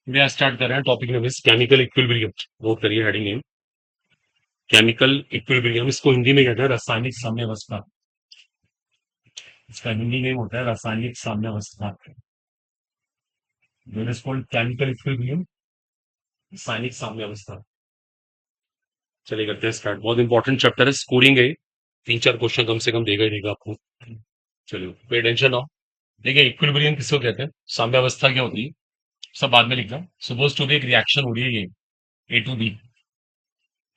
मैं स्टार्ट कर रहे हैं topic name is chemical equilibrium. Note करिए हेडिंग नेम केमिकल इक्विलिब्रियम। इसको हिंदी में कहते हैं रासायनिक साम्यावस्था। इसका हिंदी नेम होता है रासायनिक साम्यावस्था। केमिकल इक्विलिब्रियम, रासायनिक साम्यावस्था। चलिए करते हैं स्टार्ट। बहुत इंपॉर्टेंट चैप्टर है, स्कोरिंग है, 3-4 क्वेश्चन कम से कम देगा ही देगा आपको। चलिए पे टेंशन ना। देखिए इक्विलिब्रियम किसको कहते हैं, साम्यावस्था क्या होती है, सब बाद में लिखना। सपोज टू बी एक रिएक्शन हो रही है, ये ए टू बी,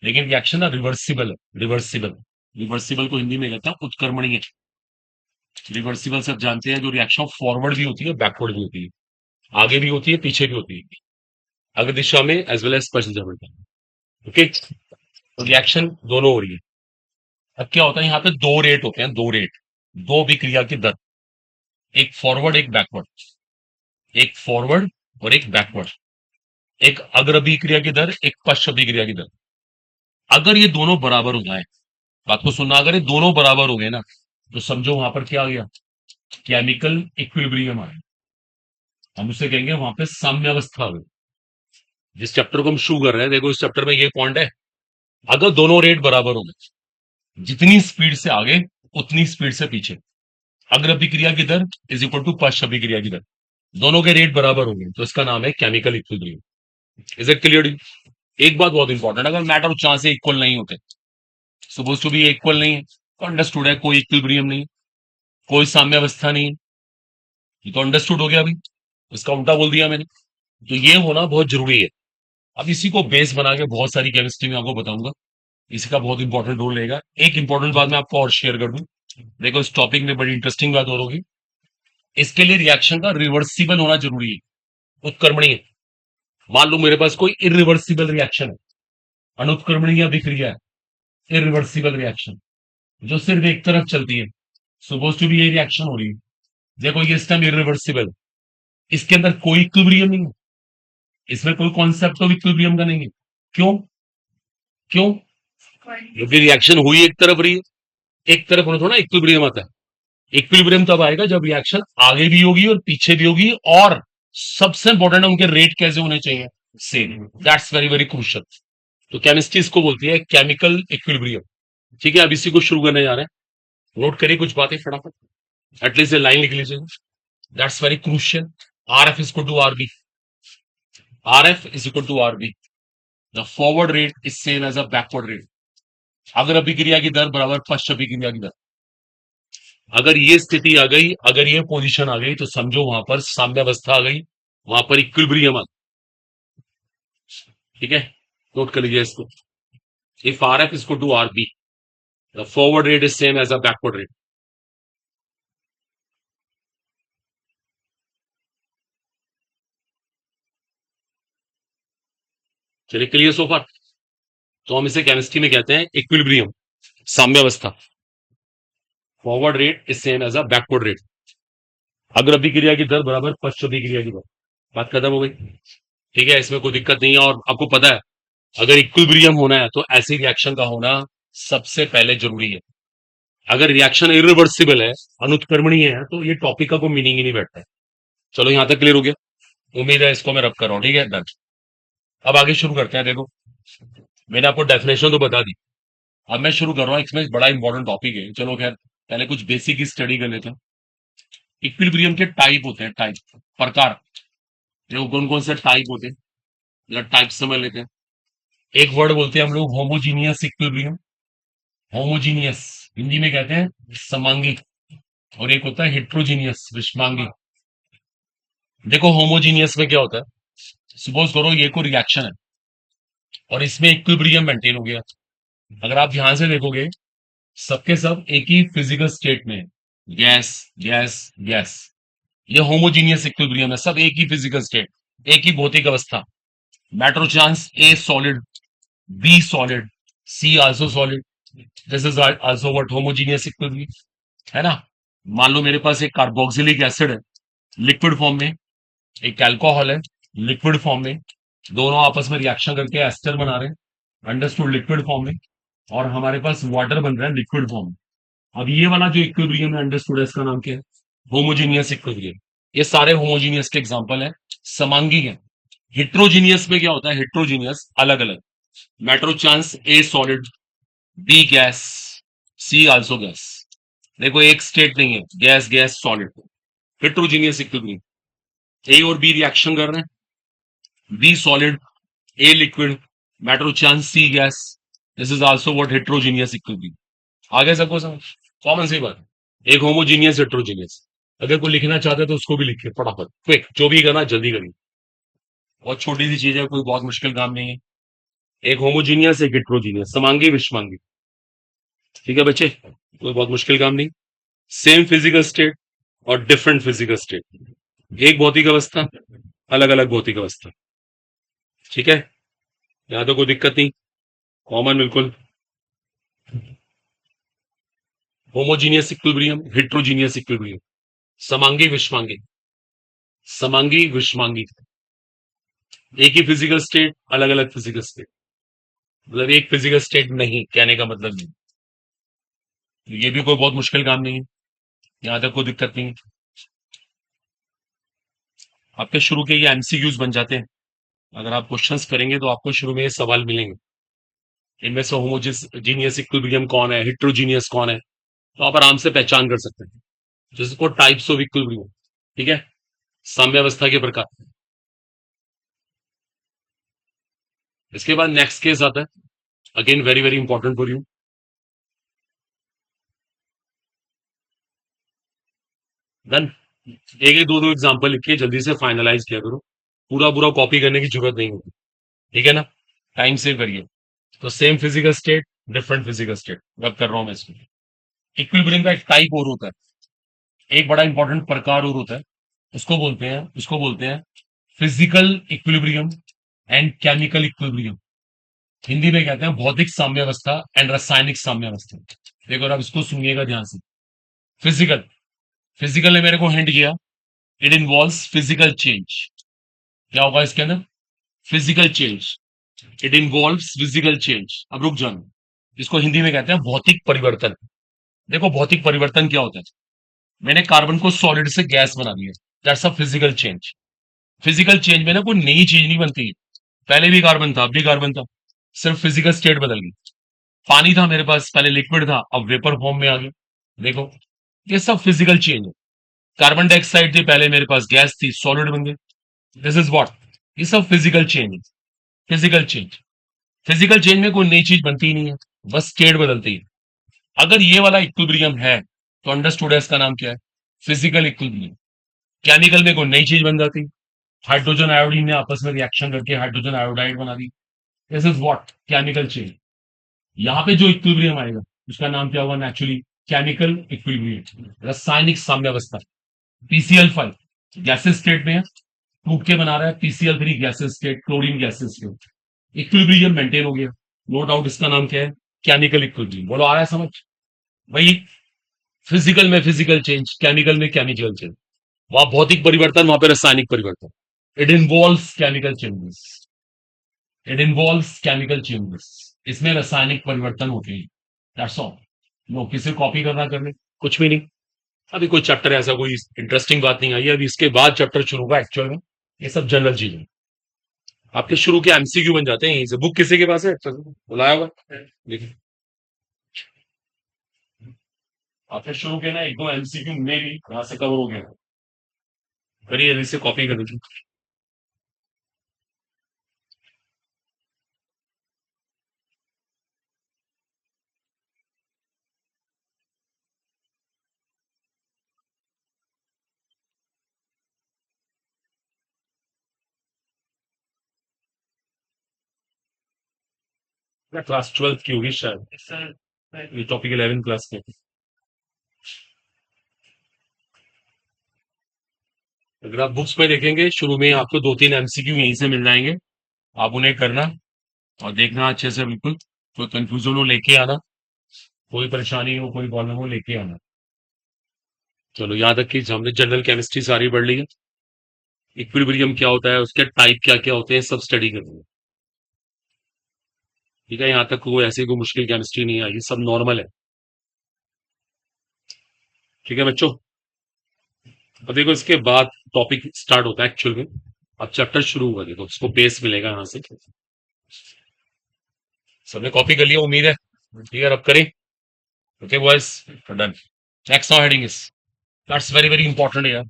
लेकिन रिएक्शन ना रिवर्सिबल है। रिवर्सिबल, रिवर्सिबल को हिंदी में कहते हैं उत्क्रमणीय। रिवर्सिबल सब जानते हैं, जो रिएक्शन फॉरवर्ड भी होती है बैकवर्ड भी होती है, आगे भी होती है पीछे भी होती है, अगर दिशा में एज वेल एज स्पर्श दिशा में। ओके, तो रिएक्शन दोनों हो रही है। अब क्या होता है, यहाँ पे दो रेट होते हैं, दो रेट, दो विक्रिया की दर, एक फॉरवर्ड एक बैकवर्ड, एक फॉरवर्ड और एक बैकवर्ड, एक अग्र अभिक्रिया की दर एक पश्च अभिक्रिया की दर। अगर ये दोनों बराबर हो जाए, बात को सुनना, अगर ये दोनों बराबर हो गए ना, तो समझो वहां पर क्या आ गया, केमिकल इक्विलिब्रियम आ गया। हम उसे कहेंगे वहां पे साम्यावस्था आ गई। जिस चैप्टर को हम शुरू कर रहे हैं, देखो इस चैप्टर में ये पॉइंट है, अगर दोनों रेट बराबर हो गए, जितनी स्पीड से आगे उतनी स्पीड से पीछे, अग्र अभिक्रिया की दर इज इक्वल टू पश्च अभिक्रिया की दर, दोनों के रेट बराबर हो गए, तो इसका नाम है chemical equilibrium. Is it clear? एक बात बहुत इंपॉर्टेंट, अगर मैटर ऑफ चांस इक्वल नहीं होते, सपोज टू बी इक्वल नहीं है, तो अंडरस्टूड है कोई इक्विलिब्रियम नहीं, कोई साम्यावस्था नहीं है। ये तो अंडरस्टूड हो गया अभी, इसका उल्टा बोल दिया मैंने, तो ये होना बहुत जरूरी है। अब इसी को बेस बना के बहुत सारी केमिस्ट्री में आपको बताऊंगा, इसका बहुत इंपॉर्टेंट रोल रहेगा। एक इंपॉर्टेंट बात मैं आपको और शेयर कर दूं, देखो इस टॉपिक में बड़ी इंटरेस्टिंग बात और होगी, इसके लिए रिएक्शन का रिवर्सिबल होना जरूरी है, उत्क्रमणीय। मान लो मेरे पास कोई इरिवर्सिबल रिएक्शन है, अनुत्क्रमणीय अभिक्रिया है, इरिवर्सिबल रिएक्शन जो सिर्फ एक तरफ चलती है, सपोज टू बी ये रिएक्शन हो रही है, देखो ये सिस्टम इरिवर्सिबल, इसके अंदर कोई इक्विलिब्रियम नहीं है, इसमें कोई कॉन्सेप्ट ऑफ इक्विलिब्रियम का नहीं है। क्यों? क्यों? क्योंकि रिएक्शन हुई एक तरफ रही है, एक तरफ होना थोड़ा इक्विलिब्रियम आता है। इक्विलिब्रियम तब आएगा जब रिएक्शन आगे भी होगी और पीछे भी होगी, और सबसे इंपॉर्टेंट है उनके रेट कैसे होने चाहिए, same. That's very very crucial. तो केमिस्ट्री इसको बोलती है केमिकल इक्विलिब्रियम। ठीक है, अब इसी को शुरू करने जा रहे हैं। नोट करिए कुछ बातें फटाफट, एटलीस्ट ये लाइन लिख लीजिए, that's very crucial. R F is to R B, R F is equal to R B, the forward rate is same as a backward rate, अगर अभिक्रिया की दर बराबर पश्च अभिक्रिया की दर। अगर ये स्थिति आ गई, अगर ये पोजीशन आ गई, तो समझो वहां पर साम्यावस्था आ गई, वहां पर इक्विलिब्रियम आ गई। ठीक है, नोट कर लीजिए इसको। If R F is to R B, the forward rate is same as a backward rate. चलिए क्लियर सो फार? तो हम इसे केमिस्ट्री में कहते हैं इक्विलिब्रियम, साम्यावस्था। Forward rate is same as a backward rate, अग्र अभिक्रिया की दर बराबर पश्च अभिक्रिया की दर। बात खत्म हो गई। ठीक है, इसमें कोई दिक्कत नहीं है। और आपको पता है, अगर इक्विलिब्रियम होना है तो ऐसी रिएक्शन का होना सबसे पहले जरूरी है। अगर रिएक्शन इरिवर्सिबल है, अनुत्क्रमणीय है, तो ये टॉपिक का कोई मीनिंग ही नहीं बैठता है। चलो यहां तक क्लियर हो गया? उम्मीद है इसको मैं रब कर रहा हूं। ठीक है, डन। अब आगे शुरू करते हैं। देखो मैंने आपको डेफिनेशन तो बता दी, अब मैं शुरू कर रहा हूँ। इसमें बड़ा इंपॉर्टेंट टॉपिक है। चलो खैर, पहले कुछ बेसिक ही स्टडी कर लेते हैं। इक्विलिब्रियम के टाइप होते हैं, टाइप, प्रकार। देखो कौन कौन से टाइप होते हैं, जरा टाइप समझ लेते हैं। एक वर्ड बोलते हैं हम लोग होमोजीनियस इक्विलिब्रियम, होमोजीनियस हिंदी में कहते हैं समांगी, और एक होता है हेट्रोजीनियस, विषमांगी। देखो होमोजीनियस में क्या होता है, सपोज करो ये कोई रिएक्शन है और इसमें इक्विलिब्रियम मेंटेन हो गया। अगर आप ध्यान से देखोगे, सबके सब एक ही फिजिकल स्टेट में है, गैस गैस गैस। ये होमोजीनियस इक्विलिब्रियम है, सब एक ही फिजिकल स्टेट, एक ही भौतिक अवस्था। Matter chance A solid, B solid, C also solid, this is also what homogeneous equilibrium, है ना। मान लो मेरे पास एक कार्बोक्सिलिक एसिड है लिक्विड फॉर्म में, एक अल्कोहल है लिक्विड फॉर्म में, दोनों आपस में रिएक्शन करके एस्टर बना रहे हैं, अंडरस्टूड, लिक्विड फॉर्म में। और हमारे पास वाटर बन रहा है लिक्विड फॉर्म में। अब ये वाला जो इक्विलिब्रियम है, अंडरस्टूड है, इसका नाम क्या है, होमोजीनियस इक्विलिब्रियम। ये सारे होमोजीनियस के एग्जांपल है, समांगी है। हेट्रोजीनियस में क्या होता है? हेट्रोजीनियस अलग अलग, मेट्रो चांस A solid, B gas, C also gas. देखो एक स्टेट नहीं है, gas gas solid, heterogeneous equilibrium. A और बी रिएक्शन कर रहे हैं, बी सॉलिड, ए लिक्विड, मेट्रो चांस C gas, this is also what heterogeneous equilibrium. आगे सबको समझ, कॉमन सी बात है। एक होमोजीनियस हेट्रोजीनियस, अगर कोई लिखना चाहते तो उसको भी लिखिए फटाफट, क्विक, जो भी करना जल्दी करिए, बहुत छोटी सी चीज है, कोई बहुत मुश्किल काम नहीं है। एक होमोजीनियस एक हेट्रोजीनियस, समांगी विषमांगी, ठीक है बच्चे, कोई बहुत मुश्किल काम नहीं। सेम फिजिकल स्टेट और डिफरेंट फिजिकल स्टेट, एक भौतिक अवस्था, अलग अलग भौतिक अवस्था, ठीक है, यहां तो कोई दिक्कत नहीं, कॉमन बिल्कुल। होमोजीनियस इक्विलिब्रियम, हेट्रोजीनियस इक्विलिब्रियम, समांगी विषमांगी, समांगी विषमांगी, एक ही फिजिकल स्टेट अलग अलग फिजिकल स्टेट, मतलब एक फिजिकल स्टेट नहीं, कहने का मतलब नहीं, ये भी कोई बहुत मुश्किल काम नहीं है, यहां तक कोई दिक्कत नहीं है। आपके शुरू के ये एमसीक्यूज बन जाते हैं, अगर आप क्वेश्चंस करेंगे तो आपको शुरू में ये सवाल मिलेंगे, इनमें से होमोजीनियस इक्विलिब्रियम कौन है, हेट्रोजीनियस कौन है, तो आप आराम से पहचान कर सकते हैं, जिसको टाइप्स ऑफ इक्विलिब्रियम, ठीक है, साम्यावस्था के प्रकार। इसके बाद नेक्स्ट केस आता है, again very very important for you. Done, एक एक दो दो एग्जांपल लिख के जल्दी से फाइनलाइज किया करो, पूरा पूरा कॉपी करने की जरूरत नहीं होती, ठीक है ना, टाइम सेव करिए। तो same physical state, different physical state, अब कर रहा हूं मैं इसको। इक्विलिब्रियम का एक टाइप और होता है, एक बड़ा इंपॉर्टेंट प्रकार और होता है, उसको बोलते हैं physical equilibrium and chemical equilibrium. Hindi में कहते हैं भौतिक साम्यावस्था एंड रासायनिक साम्यावस्था। देखो अब इसको सुनिएगा ध्यान से। फिजिकल, फिजिकल ने मेरे को हिंट किया, इट इन्वॉल्व्स फिजिकल चेंज। क्या होगा इसके अंदर? Physical change, it involves physical change. अब रुक जाना, इसको हिंदी में कहते हैं भौतिक परिवर्तन। देखो भौतिक परिवर्तन क्या होता है, मैंने कार्बन को सॉलिड से गैस बना दिया, that's a physical change. Physical change में ना कोई नई चीज नहीं बनती है, पहले भी कार्बन था, अब भी कार्बन था, सिर्फ फिजिकल स्टेट बदल गई। पानी था मेरे पास, पहले लिक्विड था, अब वेपर फॉर्म में आ गया। देखो ये सब फिजिकल चेंज है। कार्बन डाइऑक्साइड थी, पहले मेरे पास गैस थी, सॉलिड बन गई, दिस इज व्हाट, ये सब फिजिकल चेंज है। फिजिकल चेंज, फिजिकल चेंज में कोई नई चीज बनती ही नहीं है, बस स्टेट बदलती है। अगर ये वाला इक्विलिब्रियम है तो अंडरस्टूड है, इसका नाम क्या है? Physical equilibrium. केमिकल में कोई नई चीज बन जाती, हाइड्रोजन आयोडीन ने आपस में रिएक्शन करके हाइड्रोजन आयोडाइड बना दी, this is what, chemical change. यहाँ पे जो इक्विलिब्रियम आएगा उसका नाम क्या होगा? नेचुरली केमिकल इक्विलिब्रियम, रासायनिक साम्यावस्था। पीसीएल5 गैसेस स्टेट में है, टूट के बना रहा है, पीसीएल3 gases state, chlorine gases state, equilibrium maintain हो गया, नो डाउट इसका नाम क्या है? Chemical equilibrium. बोलो आ रहा है समझ? वही फिजिकल में फिजिकल चेंज, केमिकल में केमिकल चेंज, वहां भौतिक परिवर्तन, वहां पे रासायनिक परिवर्तन। It involves chemical changes, it involves chemical changes, इसमें रासायनिक परिवर्तन होते हैं, दैट्स ऑल। नो किसे कॉपी करना कर ले, कुछ भी नहीं। अभी कोई चैप्टर ऐसा कोई इंटरेस्टिंग बात नहीं आई है, अभी इसके बाद चैप्टर शुरू होगा एक्चुअल में, ये सब जनरल चीजें आपके शुरू के एमसीक्यू बन जाते हैं यहीं से। बुक किसी के पास है बुलाया होगा, देखिए आपके शुरू के ना एक दो एमसीक्यू में भी यहाँ से कवर हो गया, करिए इसे कॉपी कर लीजिए। क्लास 12 की होगी शायद, ये टॉपिक 11 क्लास के। अगर आप बुक्स में देखेंगे शुरू में आपको दो तीन एमसीक्यू यहीं से मिल जाएंगे, आप उन्हें करना और देखना अच्छे से, बिल्कुल कोई कंफ्यूजन हो लेके आना, कोई परेशानी हो कोई प्रॉब्लम हो लेके आना। चलो यहाँ तक कि हमने जनरल केमिस्ट्री सारी पढ़ ली है, इक्विलिब्रियम क्या होता है, उसके टाइप क्या क्या होते हैं, सब स्टडी करेंगे, ठीक है, यहाँ तक कोई ऐसी कोई मुश्किल केमिस्ट्री नहीं आई, सब नॉर्मल है, ठीक है बच्चों। अब देखो इसके बाद टॉपिक स्टार्ट होता है एक्चुअल में, अब चैप्टर शुरू हुआ, देखो इसको बेस मिलेगा यहाँ से। सबने कॉपी कर लिया उम्मीद है, ठीक है अब करें। Okay boys, done. Next heading is, that's very very important यार,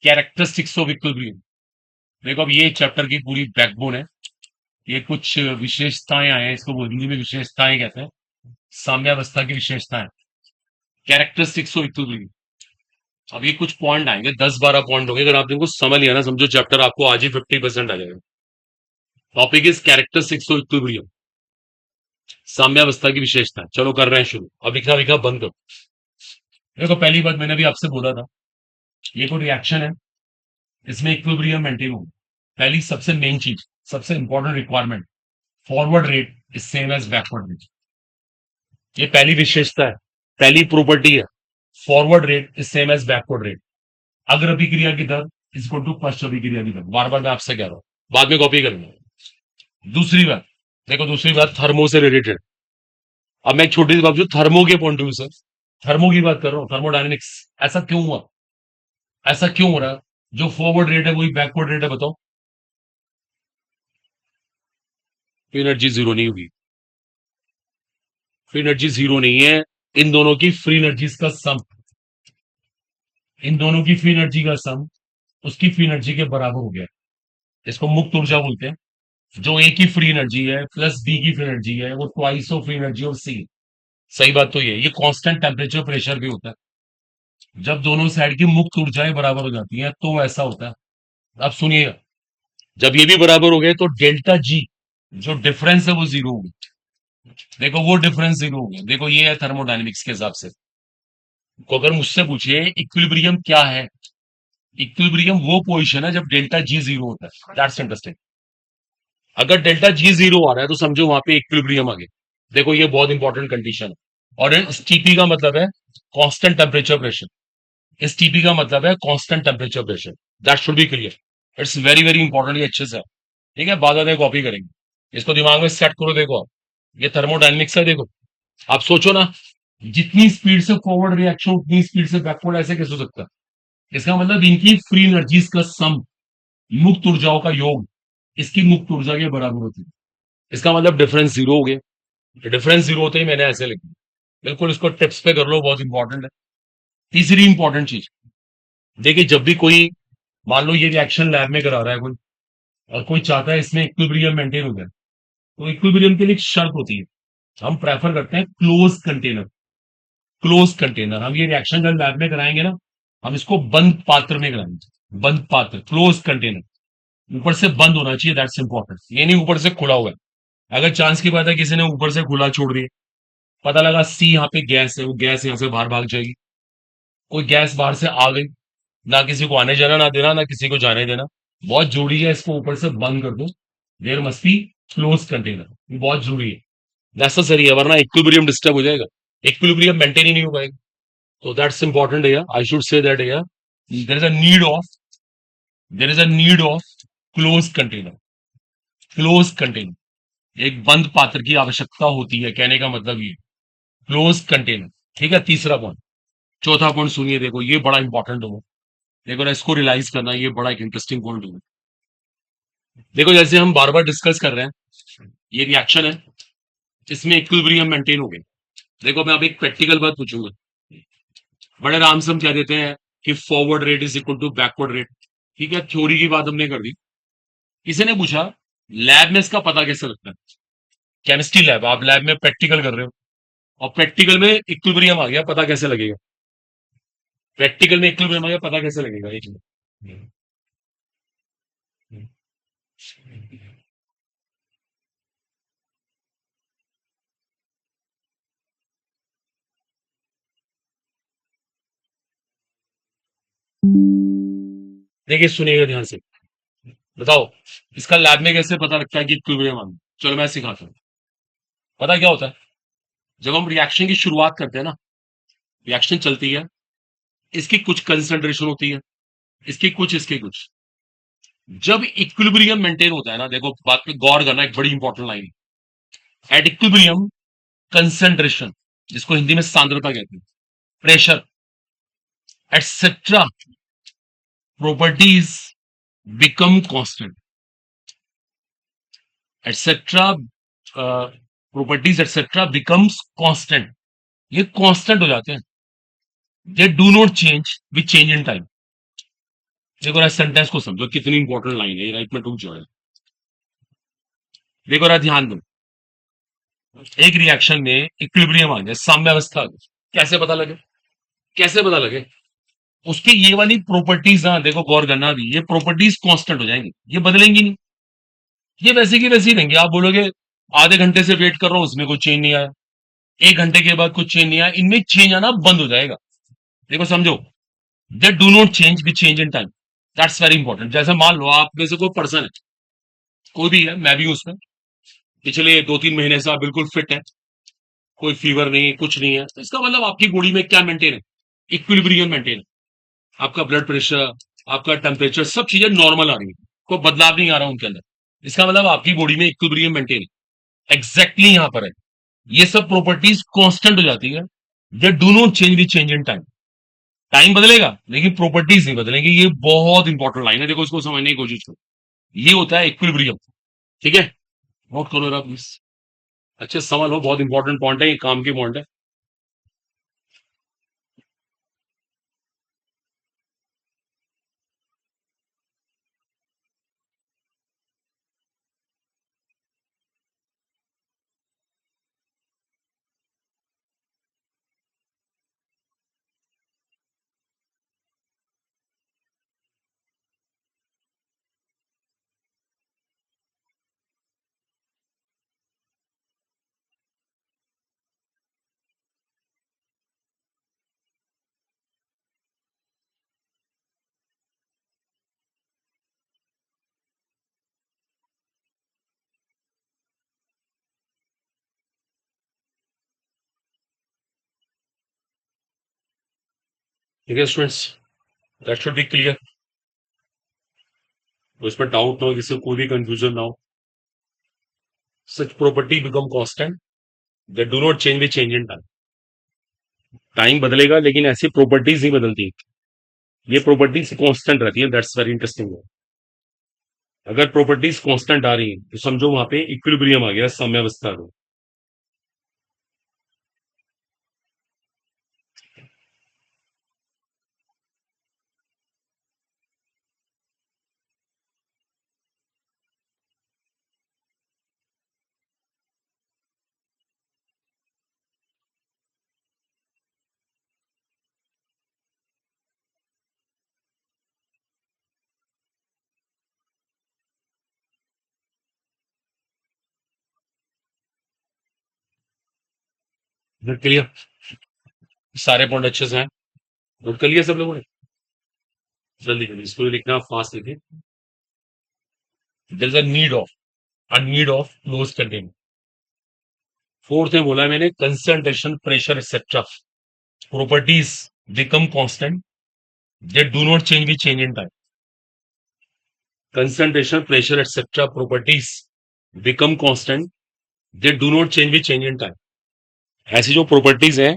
कैरेक्टरिस्टिक्स ऑफ इक्विलिब्रियम। देखो अब ये चैप्टर की पूरी बैकबोन है। ये कुछ विशेषताएं आए हैं, इसको हिंदी में विशेषताएं कहते हैं, साम्यावस्था की विशेषताएं, कैरेक्टरिस्टिक्स ऑफ इक्विलिब्रियम। अब ये कुछ पॉइंट आएंगे, 10-12 पॉइंट होंगे, अगर आपने इनको समझ लिया ना, समझो चैप्टर आपको आज ही 50% आ जाएगा। Topic is characteristics of equilibrium, साम्यावस्था की विशेषता। चलो कर रहे हैं शुरू, अब लिखा लिखा बंद करो। देखो पहली बात मैंने भी आपसे बोला था, ये कोई रिएक्शन है, इसमें इक्विलिब्रियम मेंटेन होगा। पहली सबसे मेन चीज, सबसे important requirement, forward rate is same as backward rate. ये पहली विशेषता है, पहली प्रॉपर्टी है, forward rate is same as backward rate. अग्र अभिक्रिया की दर इज इक्वल टू पश्च अभिक्रिया की दर। बार बार मैं आपसे कह रहा हूं, बाद में कॉपी करेंगे। दूसरी बात, देखो दूसरी बात थर्मो से रिलेटेड। अब मैं एक छोटी सी बात जो थर्मो के पॉइंट ऑफ व्यू से, थर्मो की बात कर रहा हूँ, थर्मोडायनेमिक्स। ऐसा क्यों हुआ, ऐसा क्यों हो रहा है? जो फॉरवर्ड रेट है वही बैकवर्ड रेट है, बताओ। तो एनर्जी जीरो नहीं होगी, फ्री एनर्जी जीरो नहीं है, इन दोनों की फ्री एनर्जीज का सम, इन दोनों की फ्री एनर्जी का सम उसकी फ्री एनर्जी के बराबर हो गया। इसको मुक्त ऊर्जा बोलते हैं। जो ए की फ्री एनर्जी है प्लस बी की फ्री एनर्जी है, वो twice of free energy of C. सही बात तो ये कांस्टेंट टेम्परेचर प्रेशर भी होता है। जब दोनों साइड की मुक्त ऊर्जाएं बराबर हो जाती हैं तो ऐसा होता है। अब सुनिएगा, जब ये भी बराबर हो गए तो डेल्टा जी, जो डिफरेंस है वो जीरो हो गया। देखो वो डिफरेंस जीरो हो गया। देखो ये है थर्मोडायनेमिक्स के हिसाब से। को अगर मुझसे पूछे इक्विलिब्रियम क्या है, इक्विलिब्रियम वो पोजीशन है जब डेल्टा जी जीरो होता है। That's interesting. अगर डेल्टा जी जीरो आ रहा है तो समझो वहां पे इक्विलिब्रियम आ गया। देखो ये बहुत इंपॉर्टेंट कंडीशन है। और इस टीपी का मतलब है कांस्टेंट टेम्परेचर प्रेशर। इस टीपी का मतलब है constant temperature pressure. That should be clear, it's very very important, ये अच्छे से है। ठीक है, बाद में कॉपी करेंगे, इसको दिमाग में सेट करो। देखो ये थर्मोडायनेमिक्स है। देखो आप सोचो ना, जितनी स्पीड से फॉरवर्ड रिएक्शन उतनी स्पीड से बैकवर्ड, ऐसे कैसे हो सकता है? इसका मतलब इनकी फ्री एनर्जीज का सम, मुक्त ऊर्जाओं का योग इसकी मुक्त ऊर्जा के बराबर होती है। इसका मतलब डिफरेंस जीरो हो गया। डिफरेंस जीरो होते ही मैंने ऐसे लिखा। बिल्कुल इसको टिप्स पे कर लो, बहुत इंपॉर्टेंट है। तीसरी इंपॉर्टेंट चीज, देखिए जब भी कोई, मान लो ये रिएक्शन लैब में करा रहा है कोई, और कोई चाहता है इसमें इक्विलिब्रियम मेंटेन हो जाए, तो इक्विलिब्रियम के लिए एक शर्त होती है, हम प्रेफर करते हैं क्लोज कंटेनर। क्लोज कंटेनर, हम ये रिएक्शन जब लैब में कराएंगे ना, हम इसको बंद पात्र में कराएंगे। बंद पात्र, क्लोज कंटेनर। ऊपर से बंद होना चाहिए, दैट्स इंपॉर्टेंट। ये नहीं ऊपर से खुला हुआ है। अगर चांस की बात है किसी ने ऊपर से खुला छोड़ दिया, पता लगा सी यहाँ पे गैस है, वो गैस यहाँ से बाहर भाग जाएगी। कोई गैस बाहर से आ गई, ना किसी को आने जाना ना देना, ना किसी को जाने देना। बहुत जरूरी है, इसको ऊपर से बंद कर दो। There must be close container, बहुत जरूरी है, नेसेसरी है, वरना इक्विलिब्रियम डिस्टर्ब हो जाएगा, इक्विलिब्रियम मेंटेन ही नहीं हो पाएगा। तो दैट्स इंपॉर्टेंट है, आई शुड से दैट है, there is a need of, there is a need of close container. Close container, एक बंद पात्र की आवश्यकता होती है, कहने का मतलब ये क्लोज कंटेनर। ठीक है, तीसरा पॉइंट। चौथा पॉइंट सुनिए, देखो ये बड़ा इंपॉर्टेंट होगा। देखो ना, इसको रियलाइज करना, ये बड़ा एक इंटरेस्टिंग पॉइंट होगा। देखो जैसे हम बार बार डिस्कस कर रहे हैं, ये रिएक्शन है, इसमें इक्विलिब्रियम मेंटेन हो गया। देखो मैं अब एक प्रैक्टिकल बात पूछूंगा, बड़े आराम से हम कह देते हैं कि forward rate is equal to backward rate. ठीक है, थ्योरी की बात हमने कर दी। किसी ने पूछा लैब में इसका पता कैसे लगता है? केमिस्ट्री लैब, आप लैब में प्रैक्टिकल कर रहे हो, और प्रैक्टिकल में इक्विलिब्रियम आ गया, पता कैसे लगेगा? प्रैक्टिकल में इक्विलिब्रियम आ गया, पता कैसे लगेगा? एक मिनट। देखिए सुनिएगा ध्यान से, बताओ इसका लैब में कैसे पता लगता है कि इक्विलिब्रियम आ गया? चलो मैं सिखाता हूँ। पता क्या होता है, जब हम रिएक्शन की शुरुआत करते हैं ना, रिएक्शन चलती है, इसकी कुछ कंसंट्रेशन होती है, इसकी कुछ, इसकी कुछ। जब इक्विलिब्रियम मेंटेन होता है ना, देखो बात पे गौर करना, एक बड़ी important line, at equilibrium concentration, जिसको हिंदी में सांद्रता कहते हैं, pressure etcetera properties become constant, etcetera, properties etcetera becomes constant, ये कांस्टेंट हो जाते हैं। दे do not change with change in time. देखो इस सेंटेंस को समझो, कितनी इंपॉर्टेंट लाइन है, राइट में टू जो है। देखो ध्यान दो, एक रिएक्शन में इक्विलिब्रियम आ गया, साम्यावस्था आ गई। कैसे पता लगे? कैसे पता लगे? उसकी ये वाली प्रॉपर्टीज ना, देखो गौर करना, भी ये प्रॉपर्टीज कांस्टेंट हो जाएंगी, ये बदलेंगी नहीं, ये वैसे की वैसी रहेंगी। आप बोलोगे आधे घंटे से वेट कर रहा हूं, उसमें कोई चेंज नहीं आया, एक घंटे के बाद कुछ चेंज नहीं आया, इनमें चेंज आना बंद हो जाएगा। देखो समझो, दे do not change with change in time, that's very important. जैसे मान लो आप में से कोई पर्सन है, कोई भी है, मैं भी हूं उसमें, पिछले 2-3 महीने से आप बिल्कुल फिट है, कोई फीवर नहीं, कुछ नहीं है, तो इसका मतलब आपकी बॉडी में क्या मेंटेन है? इक्विलिब्रियम मेंटेन है। आपका ब्लड प्रेशर, आपका टेम्परेचर, सब चीजें नॉर्मल आ रही है, कोई बदलाव नहीं आ रहा उनके अंदर। इसका मतलब आपकी बॉडी में इक्विलिब्रियम मेंटेन है, एग्जैक्टली यहां पर है। ये सब प्रॉपर्टीज कांस्टेंट हो जाती है, दे do not change with change in time. Time बदलेगा लेकिन प्रॉपर्टीज नहीं बदलेंगी। ये बहुत इंपॉर्टेंट लाइन है, देखो इसको समझने की कोशिश करो। ये होता है इक्विलिब्रियम। ठीक है, नोट करो जरा प्लीज, अच्छे से समझ लो, बहुत इंपॉर्टेंट पॉइंट है, ये काम की पॉइंट है। ठीक है students, that should be clear. तो इसमें डाउट ना हो, किसी को कोई भी कंफ्यूजन ना हो। सच property become constant, they do not change with change in time. Time बदलेगा लेकिन ऐसी प्रॉपर्टीज नहीं बदलती, ये प्रॉपर्टीज कांस्टेंट रहती है, दैट्स वेरी इंटरेस्टिंग। अगर प्रॉपर्टीज कांस्टेंट आ रही है तो समझो वहां पे इक्विलिब्रियम आ गया, साम्यावस्था में। क्लियर? सारे पॉइंट अच्छे से हैं, नोट कर लिया सब लोगों ने? जल्दी जल्दी इसको लिखना, फास्ट लिखे। There is a need of close container. Fourth में बोला है मैंने, concentration, pressure etcetera properties become constant, they do not change with change in time. Concentration, pressure etcetera properties become constant, they do not change with change in time. ऐसी जो properties हैं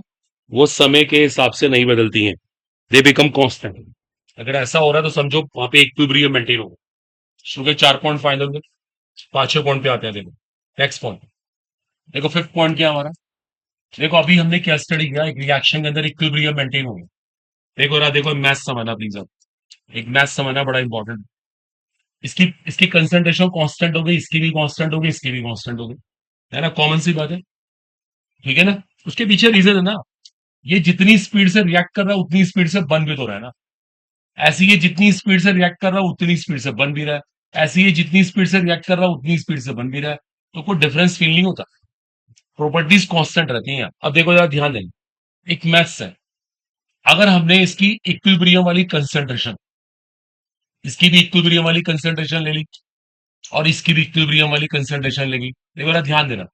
वो समय के हिसाब से नहीं बदलती हैं, दे बिकम कांस्टेंट। अगर ऐसा हो रहा है तो समझो वहां पे इक्विलिब्रियम मेंटेन होगा। शुरू के 4 पॉइंट फाइनल में, 5-6 पॉइंट पे आते हैं। देखो नेक्स्ट पॉइंट, देखो फिफ्थ पॉइंट क्या हमारा। देखो अभी हमने क्या स्टडी किया, एक रिएक्शन के अंदर इक्विलिब्रियम मेंटेन होगा। देखो मैथ समझना प्लीज, अब एक मैथ समझना बड़ा इंपॉर्टेंट है। इसकी इसकी कंसंट्रेशन कांस्टेंट हो गई, इसकी भी कांस्टेंट हो गई, इसकी भी कांस्टेंट हो गई, है ना, कॉमन सी बात है। ठीक है ना, उसके पीछे रीजन है ना, ये जितनी स्पीड से रिएक्ट कर रहा है उतनी स्पीड से बन भी तो रहा है ना। ऐसे ये जितनी स्पीड से रिएक्ट कर रहा है उतनी स्पीड से बन भी रहा है, ऐसे ये जितनी स्पीड से रिएक्ट कर रहा है उतनी स्पीड से बन भी रहा है, तो कोई डिफरेंस फील नहीं होता, प्रॉपर्टीज कांस्टेंट रहती हैं। अब देखो जरा ध्यान देंगे, एक मैथ्स है, अगर हमने इसकी इक्विलिब्रियम वाली कंसंट्रेशन, इसकी भी इक्विलिब्रियम वाली कंसंट्रेशन ले ली और इसकी भी इक्विलिब्रियम वाली कंसंट्रेशन लेगी, देखो जरा ध्यान देना,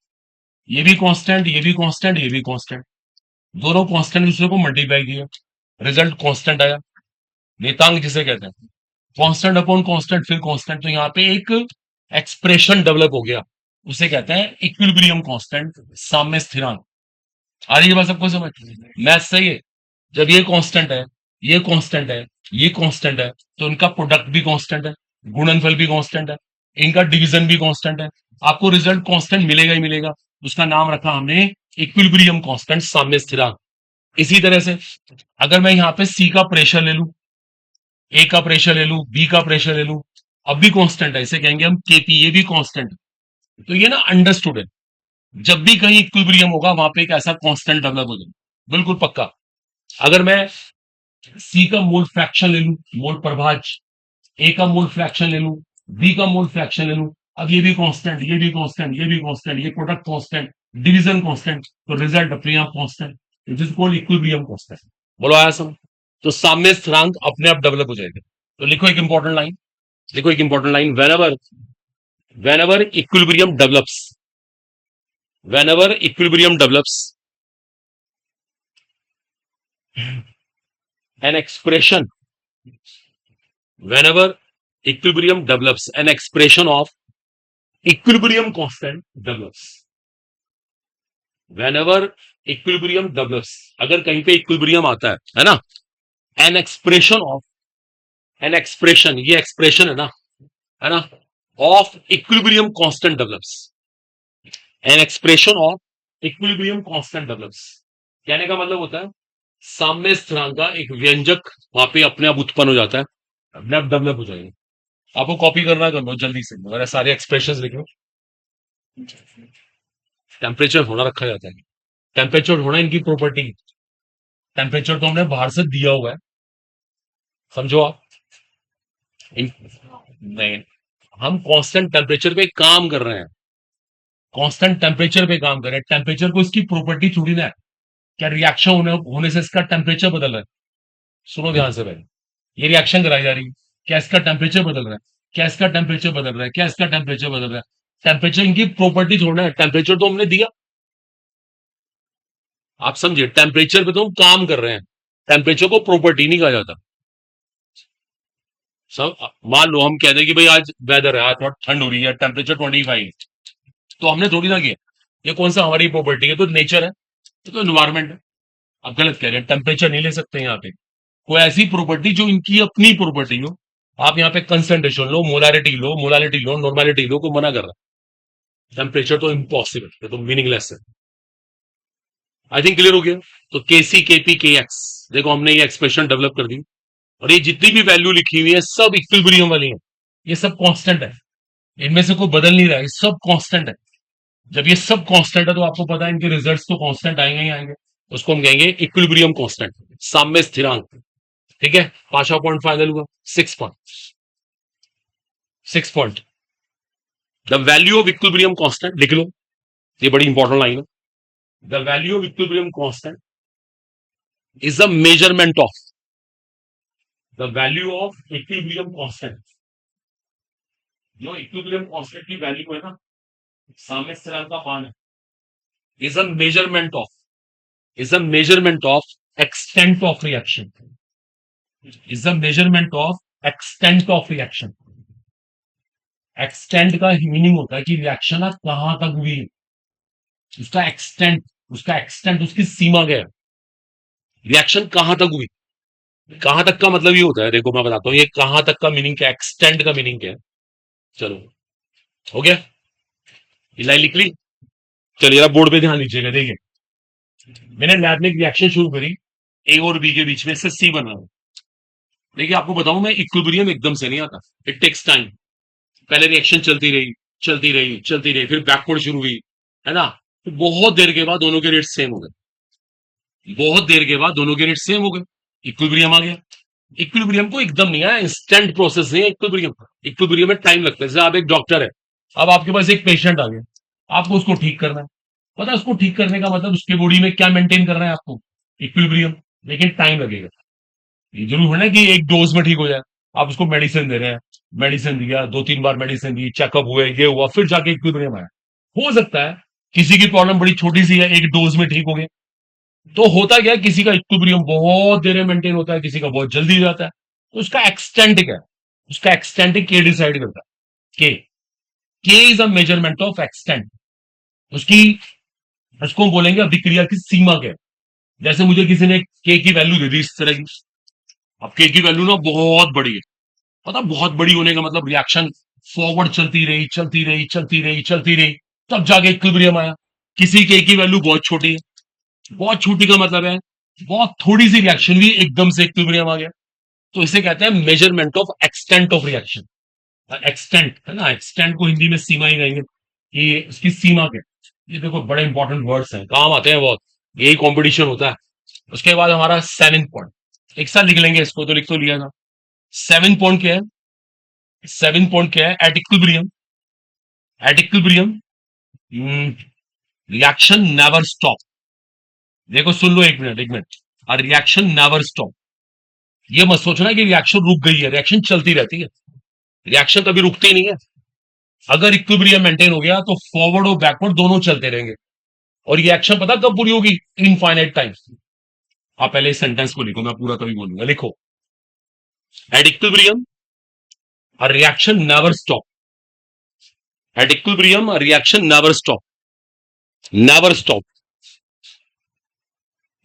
ये भी कांस्टेंट, ये भी कांस्टेंट, ये भी कांस्टेंट, दोनों कांस्टेंट दूसरे को मल्टीप्लाई किया, रिजल्ट कांस्टेंट आया, नेतांक जिसे कहते हैं, कांस्टेंट अपॉन कांस्टेंट फिर कांस्टेंट, तो यहाँ पे एक एक्सप्रेशन डेवलप हो गया, उसे कहते हैं इक्विलिब्रियम कांस्टेंट, साम्य स्थिरांक। आ रही है बात सबको समझ? मैथ सही है, जब ये कांस्टेंट है, ये कांस्टेंट है, ये कांस्टेंट है, तो इनका प्रोडक्ट भी कांस्टेंट है, गुणनफल भी कांस्टेंट है, इनका डिवीजन भी कांस्टेंट है, आपको रिजल्ट कांस्टेंट मिलेगा ही मिलेगा। उसका नाम रखा हमने इक्विलिब्रियम कांस्टेंट, साम्य स्थिरांक। इसी तरह से अगर मैं यहाँ पे सी का प्रेशर ले लूं, ए का प्रेशर ले लूं, बी का प्रेशर ले लूं, अब भी कांस्टेंट है, इसे कहेंगे हम केपी, ये भी कांस्टेंट है। तो ये ना अंडरस्टूड है, जब भी कहीं इक्विलिब्रियम होगा वहां पे एक ऐसा कांस्टेंट डेवलप हो जाएगा, बिल्कुल पक्का। अगर मैं सी का मोल फ्रैक्शन ले लूं, मोल प्रभाज, ए का मोल फ्रैक्शन ले लूं, बी का मोल फ्रैक्शन ले लूं, अब ये भी कांस्टेंट, ये भी कांस्टेंट, ये भी कांस्टेंट, ये प्रोडक्ट कांस्टेंट, डिवीजन कांस्टेंट, तो रिजल्ट अपने आप constant, it is called equilibrium constant. बोलो आया समझ? तो साम्य स्थिरांक अपने आप डेवलप हो जाएगा। तो लिखो एक इंपॉर्टेंट लाइन, लिखो एक important line, whenever equilibrium develops, whenever equilibrium develops, an expression, whenever equilibrium develops, an expression of equilibrium constant develops, whenever equilibrium develops, अगर कहीं पे equilibrium आता है ना, an expression of, an expression, ये expression है ना, of equilibrium constant develops, an expression of equilibrium constant develops। कहने का मतलब होता है साम्य स्थिरांक का एक व्यंजक वहां पे अपने आप उत्पन्न हो जाता है, अपने आप डेवलप हो जाएगा। आपको कॉपी करना कर लो जल्दी से, मेरे सारे एक्सप्रेशंस लिख लो। टेम्परेचर होना रखा जाता है, टेम्परेचर होना इनकी प्रॉपर्टी, टेम्परेचर तो हमने बाहर से दिया हुआ है, समझो आप। नहीं, हम कांस्टेंट टेम्परेचर पे काम कर रहे हैं, कांस्टेंट टेम्परेचर पे काम कर रहे हैं। टेम्परेचर को इसकी प्रॉपर्टी थोड़ी ना है, क्या रिएक्शन होने से इसका टेम्परेचर बदल रहा है? सुनो ध्यान से पहले, ये रिएक्शन कराई जा रही है, क्या इसका टेम्परेचर बदल रहा है? क्या इसका टेम्परेचर बदल रहा है? क्या इसका टेम्परेचर बदल रहा है? टेम्परेचर इनकी प्रॉपर्टी थोड़ा है, टेम्परेचर तो हमने दिया, आप समझिए, टेम्परेचर पे तो हम काम कर रहे हैं, टेम्परेचर को प्रॉपर्टी नहीं कहा जाता। सब मान लो हम कह दें कि भाई आज वेदर है, आज थोड़ा ठंड हो रही है, टेम्परेचर 25, तो हमने थोड़ी ना किया, ये कौन सा हमारी प्रॉपर्टी है? तो नेचर है, ये तो एनवायरमेंट है। आप गलत कह रहे हैं, टेम्परेचर नहीं ले सकते यहाँ पे, कोई ऐसी प्रॉपर्टी जो इनकी अपनी प्रॉपर्टी हो। आप यहाँ पे कंसेंट्रेशन लो, मोलारिटी लो, मोलालिटी लो, नॉर्मेलिटी लो, को मना कर रहा है। टेम्परेचर तो इम्पॉसिबल, ये तो मीनिंगलेस है। आई थिंक क्लियर हो गया। तो के सी, के पी, के एक्स, देखो हमने ये एक्सप्रेशन डेवलप कर दी, और ये जितनी भी वैल्यू लिखी हुई है सब इक्विलिब्रियम वाली है, ये सब कांस्टेंट है, इनमें से कोई बदल नहीं रहा है, सब कांस्टेंट है। जब ये सब कांस्टेंट है तो आपको पता है इनके रिजल्ट्स तो कांस्टेंट आएंगे ही आएंगे, उसको हम कहेंगे इक्विलिब्रियम कांस्टेंट, साम्य स्थिरांक। ठीक है, पांचवा पॉइंट फाइनल हुआ, 6 point, 6 point. The value of equilibrium constant लिख लो, ये बड़ी इंपॉर्टेंट लाइन है। The value of equilibrium constant is the measurement of, the value of equilibrium constant, जो इक्विलिब्रियम कांस्टेंट की वैल्यू है ना, साम्य स्थिरांक का मान है, is a measurement of, is a measurement of extent of reaction, is a measurement of extent of reaction। Extent का मीनिंग होता है कि रिएक्शन आज कहां तक हुई, उसका एक्सटेंट, उसका एक्सटेंट, उसकी सीमा क्या है, रिएक्शन कहां तक हुई। कहां तक का मतलब ये होता है, देखो मैं बताता हूं, ये कहां तक का मीनिंग क्या है, एक्सटेंट का मीनिंग क्या है। चलो हो गया, ये लाइन लिख ली। चलिए आप बोर्ड पे ध्यान दीजिएगा, देखिए मैंने लैब में एक रिएक्शन शुरू करी, ए और बी के बीच में से सी बना। देखिए आपको बताऊं, मैं इक्विलिब्रियम एकदम से नहीं आता, इट टेक्स टाइम। पहले रिएक्शन चलती रही, चलती रही, चलती रही, फिर बैकवर्ड शुरू हुई, है ना, तो बहुत देर के बाद दोनों के रेट सेम हो गए, बहुत देर के बाद दोनों के रेट सेम हो गए, इक्विलिब्रियम आ गया। इक्विलिब्रियम को एकदम नहीं आया, इंस्टेंट प्रोसेस नहीं है इक्विलिब्रियम, इक्विलिब्रियम में टाइम लगता है। जैसे आप एक डॉक्टर है, अब आपके पास एक पेशेंट आ गया, आपको उसको ठीक करना है, पता है उसको ठीक करने का मतलब उसके बॉडी में क्या मेंटेन करना है आपको, इक्विलिब्रियम, लेकिन टाइम लगेगा। ये जरूर है ना कि एक डोज में ठीक हो जाए, आप उसको मेडिसिन दे रहे हैं, मेडिसिन दिया, 2-3 बार मेडिसिन दी, चेकअप हुए, ये हुआ, फिर जाके इक्विलिब्रियम आया। हो सकता है किसी की प्रॉब्लम बड़ी छोटी सी है, एक डोज में ठीक हो गया, तो होता क्या है, किसी का इक्विलिब्रियम बहुत देर में मेंटेन होता है, किसी का बहुत जल्दी हो जाता है, तो उसका एक्सटेंट क्या है, उसका एक्सटेंट के डिसाइड करता है, के is a measurement of extent, उसकी, उसको हम बोलेंगे अभिक्रिया की सीमा क्या है। जैसे मुझे किसी ने के की वैल्यू दे दी इस तरह की, अब के की वैल्यू ना बहुत बड़ी है, पता बहुत बड़ी होने का मतलब रिएक्शन फॉरवर्ड चलती रही चलती रही चलती रही चलती रही, तब जाके इक्विलिब्रियम आया। किसी के की वैल्यू बहुत छोटी है, बहुत छोटी का मतलब है बहुत थोड़ी सी रिएक्शन भी एकदम से इक्विलिब्रियम आ गया। तो इसे कहते हैं measurement of extent of reaction. Extent है ना, एक्सटेंट को हिंदी में सीमा ही कहेंगे कि उसकी सीमा क्या है। ये देखो बड़े इंपॉर्टेंट वर्ड्स हैं, काम आते हैं बहुत, यही कंपटीशन होता है। उसके बाद हमारा 7 पॉइंट, एक साथ लिख लेंगे इसको, तो लिख तो लिया था। 7 पॉइंट क्या है? 7 पॉइंट क्या है? At equilibrium, at equilibrium reaction never stop. देखो सुन लो, एक मिनट एक मिनट, रिएक्शन नेवर स्टॉप। ये मत सोचना कि रिएक्शन रुक गई है, रिएक्शन चलती रहती है, रिएक्शन कभी रुकती नहीं है। अगर इक्विलिब्रियम मेंटेन हो गया तो फॉरवर्ड और बैकवर्ड दोनों चलते रहेंगे। और ये एक्शन पता कब पूरी होगी? Infinite time. आप पहले इस सेंटेंस को लिखो, मैं पूरा तभी बोलूंगा। लिखो, at equilibrium a reaction never stop. At equilibrium a reaction never stop, never stop,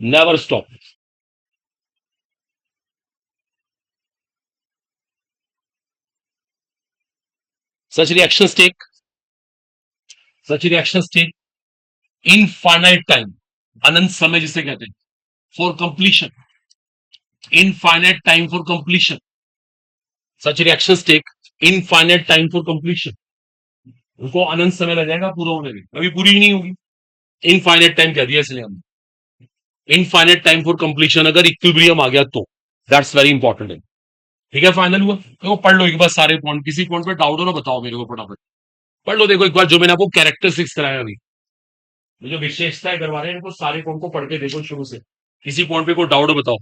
never stop. Such reactions take, such reactions take infinite time, अनंत समय जिसे कहते हैं, for completion, infinite time for completion. Such reactions take infinite time for completion. उनको अनंत समय लग जाएगा पूरा होने में, कभी पूरी ही नहीं होगी। इनफाइनाइट टाइम कह दिया इसलिए हमने, इनफाइनाइट टाइम फॉर कंप्लीशन अगर इक्विलिब्रियम आ गया तो। दैट्स वेरी इंपॉर्टेंट है। ठीक है, फाइनल हुआ। तो पढ़ लो एक बार सारे पॉइंट, किसी पॉइंट पे डाउट हो ना बताओ मेरे को फटाफट। पढ़ लो, देखो एक बार जो मैंने आपको कैरेक्टरिस्टिक्स कराया अभी, जो विशेषताएं करवा रहे हैं इनको सारे पॉइंट को पढ़ के देखो शुरू से, किसी पॉइंट पे कोई डाउट हो बताओ।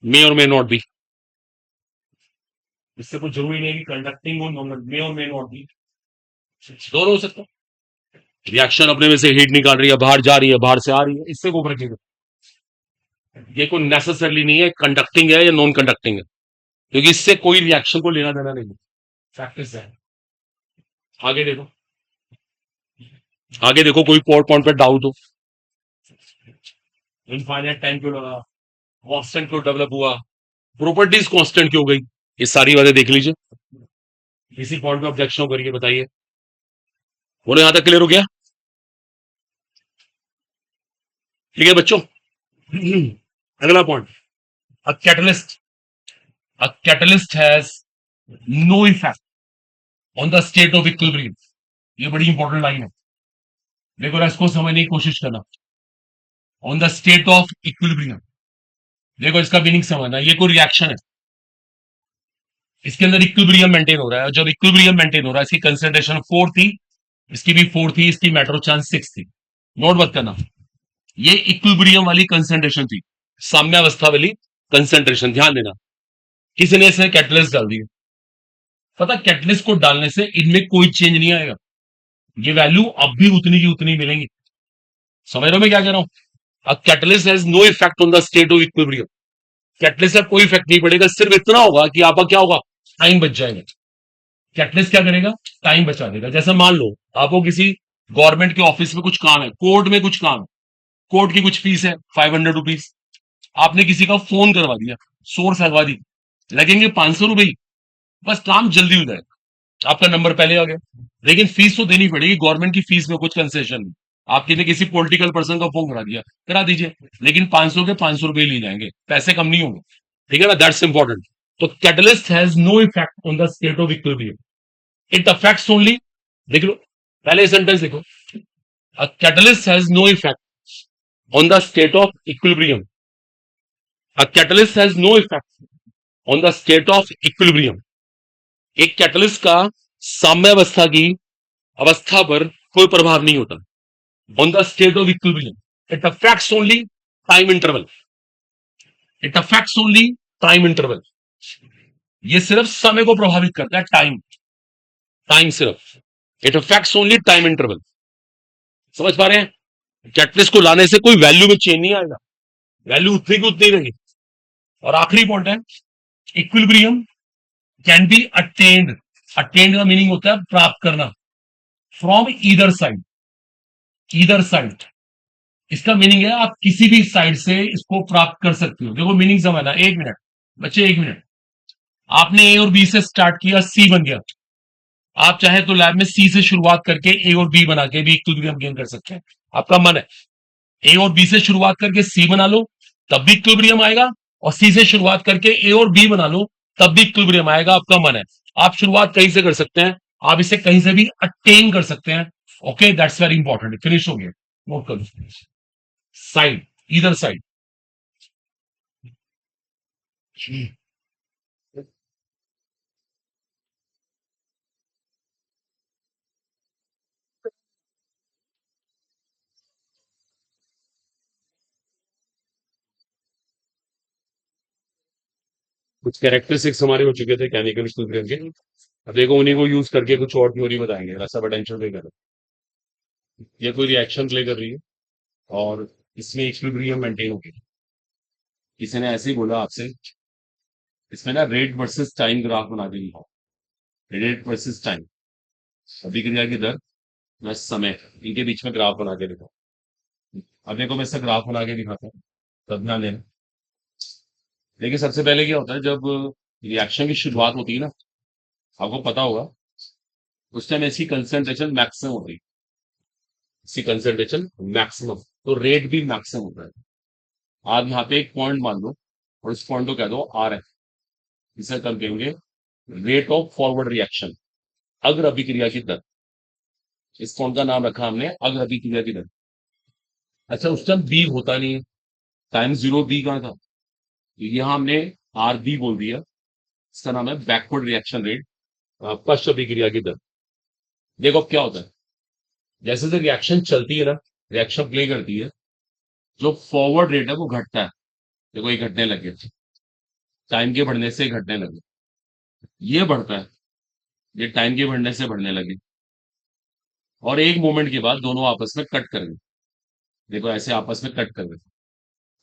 मे और मे नॉट बी, इससे कुछ जरूरी नहीं है कि कंडक्टिंग हो, मे और मे नॉट बी, दोनों हो सकता है। रिएक्शन अपने में से हीट निकाल रही है, बाहर जा रही है, बाहर से आ रही है, इससे को फर्क नहीं। ये कोई नेसेसरली नहीं है कंडक्टिंग है या नॉन कंडक्टिंग है, क्योंकि इससे कोई रिएक्शन को लेना देना नहीं है। फैक्ट है। आगे देखो, आगे देखो, कोई और पॉइंट पे डाउट हो। इनफाइनाइट टाइम क्यों लगा, कांस्टेंट क्यों डेवलप हुआ, प्रॉपर्टीज कांस्टेंट क्यों हो गई, ये सारी बातें देख लीजिए। किसी पॉइंट पे ऑब्जेक्शन करिए, बताइए। बोले यहां तक क्लियर हो गया? ठीक है बच्चों। अगला point, a catalyst, a catalyst has no effect on the state of equilibrium. ये बड़ी इंपॉर्टेंट लाइन है, देखो इसको समझने की कोशिश करना। On the state of equilibrium, देखो इसका मीनिंग समझना, ये कोई रिएक्शन है, इसके अंदर इक्विलिब्रियम मेंटेन हो रहा है, और जब इक्विलिब्रियम मेंटेन हो रहा है, इसकी कंसंट्रेशन 4 थी, इसकी भी 4 थी, इसकी मैटर चांस 6 थी। नोट मत करना, ये इक्विलिब्रियम वाली कंसंट्रेशन थी, साम्यावस्था वाली कंसंट्रेशन, ध्यान देना। किसी ने इसमें कैटलिस्ट डाल दिया, पता कैटलिस्ट को डालने से इनमें कोई चेंज नहीं आएगा, ये वैल्यू अब भी उतनी की उतनी मिलेंगी। समझ रहे हो मैं क्या कह रहा हूं? A catalyst has no effect on the state of equilibrium. Catalyst का कोई इफेक्ट नहीं पड़ेगा, सिर्फ इतना होगा कि आपका क्या होगा, टाइम बच जाएगा। कैटलिस्ट क्या करेगा? टाइम बचा देगा। जैसे मान लो आपको किसी गवर्नमेंट के ऑफिस में कुछ काम है, कोर्ट में कुछ काम है, कोर्ट की कुछ फीस है 500 रुपीज, आपने किसी का फोन करवा दिया, सोर्स लगवा दी, लगेंगे 500 रुपये, बस काम जल्दी हो जाएगा, आपका नंबर पहले आ गया। लेकिन फीस तो देनी पड़ेगी, गवर्नमेंट की फीस में कुछ कंसेशन नहीं। आप किसी पॉलिटिकल पर्सन का फोन करा दिया, करा दीजिए, लेकिन 500 के 500 रुपये लिए जाएंगे, पैसे कम नहीं होंगे। ठीक है ना, दैट्स इंपॉर्टेंट। तो catalyst has no effect on the state of equilibrium, it affects only, देख लो पहले सेंटेंस देखो, a catalyst has no effect on the state of equilibrium, a catalyst has no effect on the state of equilibrium. एक catalyst का साम्यावस्था की अवस्था पर कोई प्रभाव नहीं होता। On the state of equilibrium it affects only time interval, it affects only time interval. ये सिर्फ समय को प्रभावित करता है, टाइम, टाइम सिर्फ, it affects only time interval. समझ पा रहे हैं? कैटलिस्ट को लाने से कोई वैल्यू में चेंज नहीं आएगा, वैल्यू उतनी की उतनी रहेगी। और आखिरी पॉइंट है, equilibrium can be attend, attend का मीनिंग होता है प्राप्त करना, from either side, either side, इसका मीनिंग है आप किसी भी साइड से इसको प्राप्त कर सकते हो। देखो मीनिंग समझना, 1 मिनट बच्चे, 1 मिनट। आपने ए और बी से स्टार्ट किया, सी बन गया। आप चाहे तो लैब में सी से शुरुआत करके ए और बी बना के भी इक्विलिब्रियम गेन कर सकते हैं। आपका मन है ए और बी से शुरुआत करके सी बना लो, तब भी इक्विलिब्रियम आएगा। और सी से शुरुआत करके ए और बी बना लो, तब भी इक्विलिब्रियम आएगा। आपका मन है, आप शुरुआत कहीं से कर सकते हैं, आप इसे कहीं से भी अटेन कर सकते हैं। Okay, that's very important. Finish हो गया, नोट कर लो। साइड, इधर साइड। कुछ कैरेक्टरिस्टिक्स हमारे हो चुके थे केमिकल इक्विलिब्रियम के। अब देखो उन्हीं को यूज करके कुछ और थ्योरी बताएंगे। ऐसा पोटेंशियल प्ले कर, ये कोई रिएक्शन प्ले कर रही है और इसमें इक्विलिब्रियम मेंटेन हो गया। किसी ने ऐसे ही बोला आपसे, इसमें ना रेट वर्सेस टाइम ग्राफ बना के लिखा, रेट वर्सेस टाइम, अभिक्रिया की दर प्लस समय, इनके बीच में ग्राफ बना के लिखा। अब देखो मैं इसका ग्राफ बना के दिखाता हूँ, तब ध्यान देना। देखिए सबसे पहले क्या होता है, जब रिएक्शन की शुरुआत होती है ना, आपको पता होगा उस टाइम इसकी कंसंट्रेशन मैक्सिमम होती है। इसकी कंसंट्रेशन मैक्सिमम, तो रेट भी मैक्सिमम होता है। आप यहाँ पे एक पॉइंट मान लो और इस पॉइंट को कह दो आर है। इसे कब कहेंगे, रेट ऑफ फॉरवर्ड रिएक्शन, अग्र अभिक्रिया की दर। इस पॉइंट का नाम रखा हमने अग्र अभिक्रिया की दर। अच्छा उस टाइम बी होता नहीं है, टाइम जीरो बी कहाँ था, तो यहाँ हमने आर बी बोल दिया। इसका नाम है बैकवर्ड रिएक्शन रेट, पश्च अभिक्रिया की दर। देखो अब क्या होता है, जैसे जैसे रिएक्शन चलती है ना, रिएक्शन प्ले करती है, जो फॉरवर्ड रेट है वो घटता है। देखो ये घटने लगे, टाइम के बढ़ने से घटने लगे। ये बढ़ता है, ये टाइम के बढ़ने से बढ़ने लगे। और एक मोमेंट के बाद दोनों आपस में कट कर गए। देखो ऐसे आपस में कट कर गए।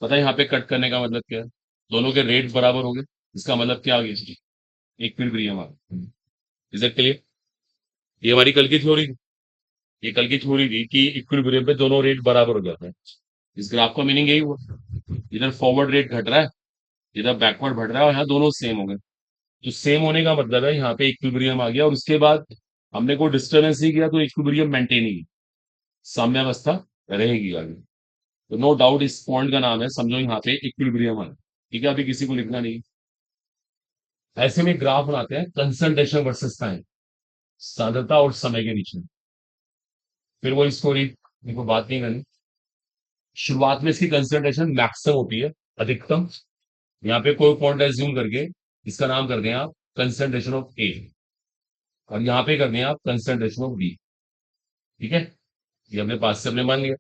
पता है यहाँ पे कट करने का मतलब क्या है, दोनों के रेट बराबर हो गए। इसका मतलब क्या आ गया, इक्विलिब्रियम आ गया। Is it clear? ये हमारी कल की थ्योरी थी। ये कल की थ्योरी थी कि इक्विलिब्रियम पे दोनों रेट बराबर हो जाते हैं। इस ग्राफ का मीनिंग यही हुआ, इधर फॉरवर्ड रेट घट रहा है, इधर बैकवर्ड बढ़ रहा है, और यहाँ दोनों सेम हो गए। तो सेम होने का मतलब है यहाँ पे इक्विलिब्रियम आ गया, और उसके बाद हमने कोई डिस्टर्बेंस नहीं किया तो इक्विलिब्रियम मेंटेन ही, साम्यावस्था रहेगी आगे। तो नो डाउट इस पॉइंट का नाम है, समझो यहाँ पे इक्विलिब्रियम है। ठीक है, अभी किसी को लिखना नहीं। ऐसे में ग्राफ बनाते हैं कंसंट्रेशन वर्सेस टाइम, सांद्रता और समय के बीच में। फिर वो स्टोरी देखो, बात नहीं करनी। शुरुआत में इसकी कंसंट्रेशन मैक्सिमम होती है, अधिकतम। यहाँ पे कोई पॉइंट एज्यूम करके इसका नाम कर दें आप कंसंट्रेशन ऑफ ए, और यहाँ पे कर दें आप कंसंट्रेशन ऑफ बी। ठीक है, ये अपने पास से हमने मान लिया।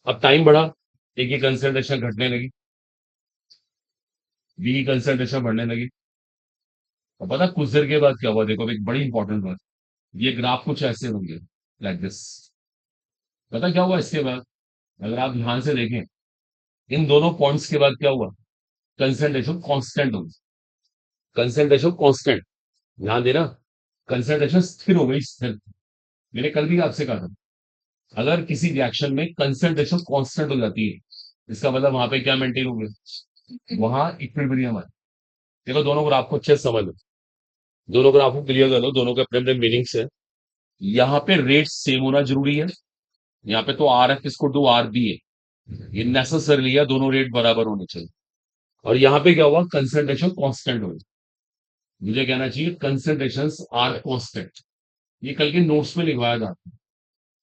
अब टाइम बढ़ा, ए की कंसंट्रेशन घटने लगी, बी की कंसंट्रेशन बढ़ने लगी। और पता कुछ देर के बाद क्या हुआ, देखो एक बड़ी इंपॉर्टेंट बात, ये ग्राफ कुछ ऐसे होंगे, लाइक दिस। पता क्या हुआ इसके बाद, अगर आप ध्यान से देखें, इन दोनों पॉइंट्स के बाद क्या हुआ, कंसंट्रेशन कांस्टेंट होगी। कंसंट्रेशन कांस्टेंट, ध्यान देना, कंसंट्रेशन स्थिर हो गई, स्थिर। मैंने कल भी आपसे कहा था, अगर किसी रिएक्शन में कंसंट्रेशन कांस्टेंट हो जाती है, इसका मतलब वहां पे क्या मेंटेन हो गया, वहां इक्विलिब्रियम है। देखो दोनों ग्राफ को अच्छे से समझ लो, दोनों ग्राफ को क्लियर कर लो, दोनों के अपने अपने मीनिंग्स है। यहाँ पे रेट सेम होना जरूरी है। यहाँ पे तो आर एफ इसको टू आर बी है, ये नेसेसरली है, दोनों रेट बराबर होने चाहिए। और यहाँ पे क्या हुआ, कंसंट्रेशन कांस्टेंट हो गई। मुझे कहना चाहिए कंसंट्रेशन आर कांस्टेंट। ये कल के नोट्स में लिखवाया था,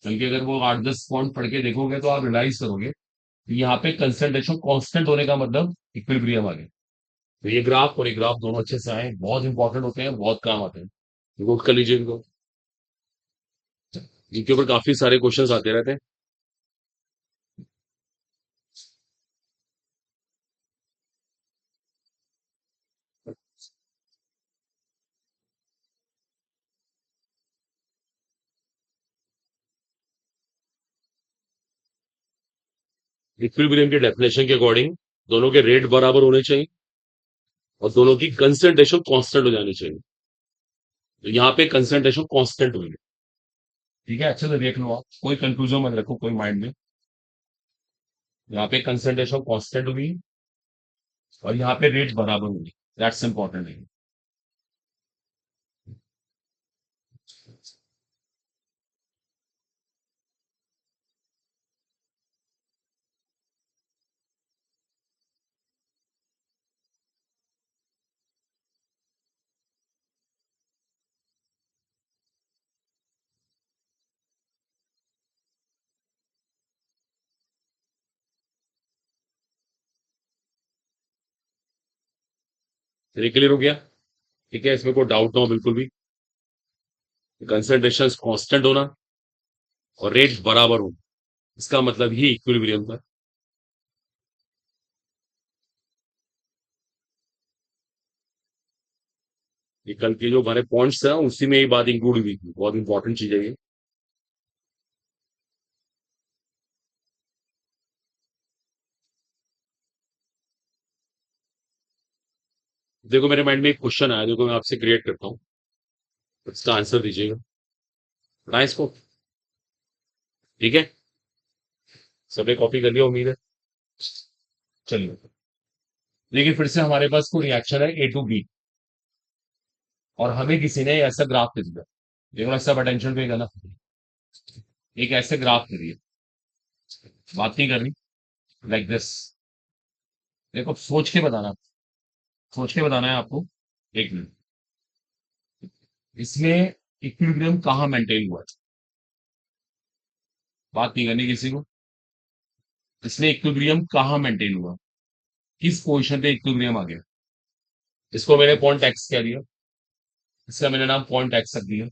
कल के अगर वो 8-10 पॉइंट पढ़ के देखोगे तो आप रियलाइज करोगे कि यहाँ पे कंसंट्रेशन कांस्टेंट होने का मतलब इक्विलिब्रियम आ गया। तो ये ग्राफ और ये ग्राफ दोनों अच्छे से आए, बहुत इंपॉर्टेंट होते हैं, बहुत काम आते हैं। नोट कर लीजिए इनको, इनके ऊपर काफी सारे क्वेश्चंस आते रहते हैं। इक्विलिब्रियम के डेफिनेशन के अकॉर्डिंग दोनों के रेट बराबर होने चाहिए और दोनों की कंसंट्रेशन कांस्टेंट हो जानी चाहिए। तो यहाँ पे कंसंट्रेशन कांस्टेंट हुई है। ठीक है, अच्छे से देख लो आप, कोई कंफ्यूजन मत रखो कोई माइंड में। यहाँ पे कंसंट्रेशन कांस्टेंट हुई और यहाँ पे रेट बराबर हुई। दैट्स इंपॉर्टेंट है। क्लियर हो गया? ठीक है, इसमें कोई डाउट ना हो बिल्कुल भी। कंसंट्रेशन कांस्टेंट होना और रेट बराबर हो, इसका मतलब ही इक्विलिब्रियम का। ये कल के जो हमारे पॉइंट्स है उसी में ये बात इंक्लूड हुई थी, बहुत इंपॉर्टेंट चीज है ये। देखो मेरे माइंड में एक क्वेश्चन आया, देखो मैं आपसे क्रिएट करता हूँ, इसका आंसर दीजिएगा। ना इसको, ठीक है, सबने कॉपी कर लिया उम्मीद है। चलिए, लेकिन फिर से हमारे पास कोई रिएक्शन है A to B और हमें किसी ने ऐसा ग्राफ दे दिया। देखो ऐसा अटेंशन पे ना, एक ऐसे ग्राफ दे दिया, बात नहीं करनी, लाइक दिस। देखो सोच के बताना है आपको। एक मिनट, इसमें इक्विलिब्रियम कहाँ मेंटेन हुआ है, बात नहीं करनी किसी को। इसमें इक्विलिब्रियम कहाँ मेंटेन हुआ, किस पोजीशन पे इक्विलिब्रियम आ गया। इसको मैंने पॉइंट एक्स कह दिया, इसका मैंने नाम पॉइंट एक्स रख दिया।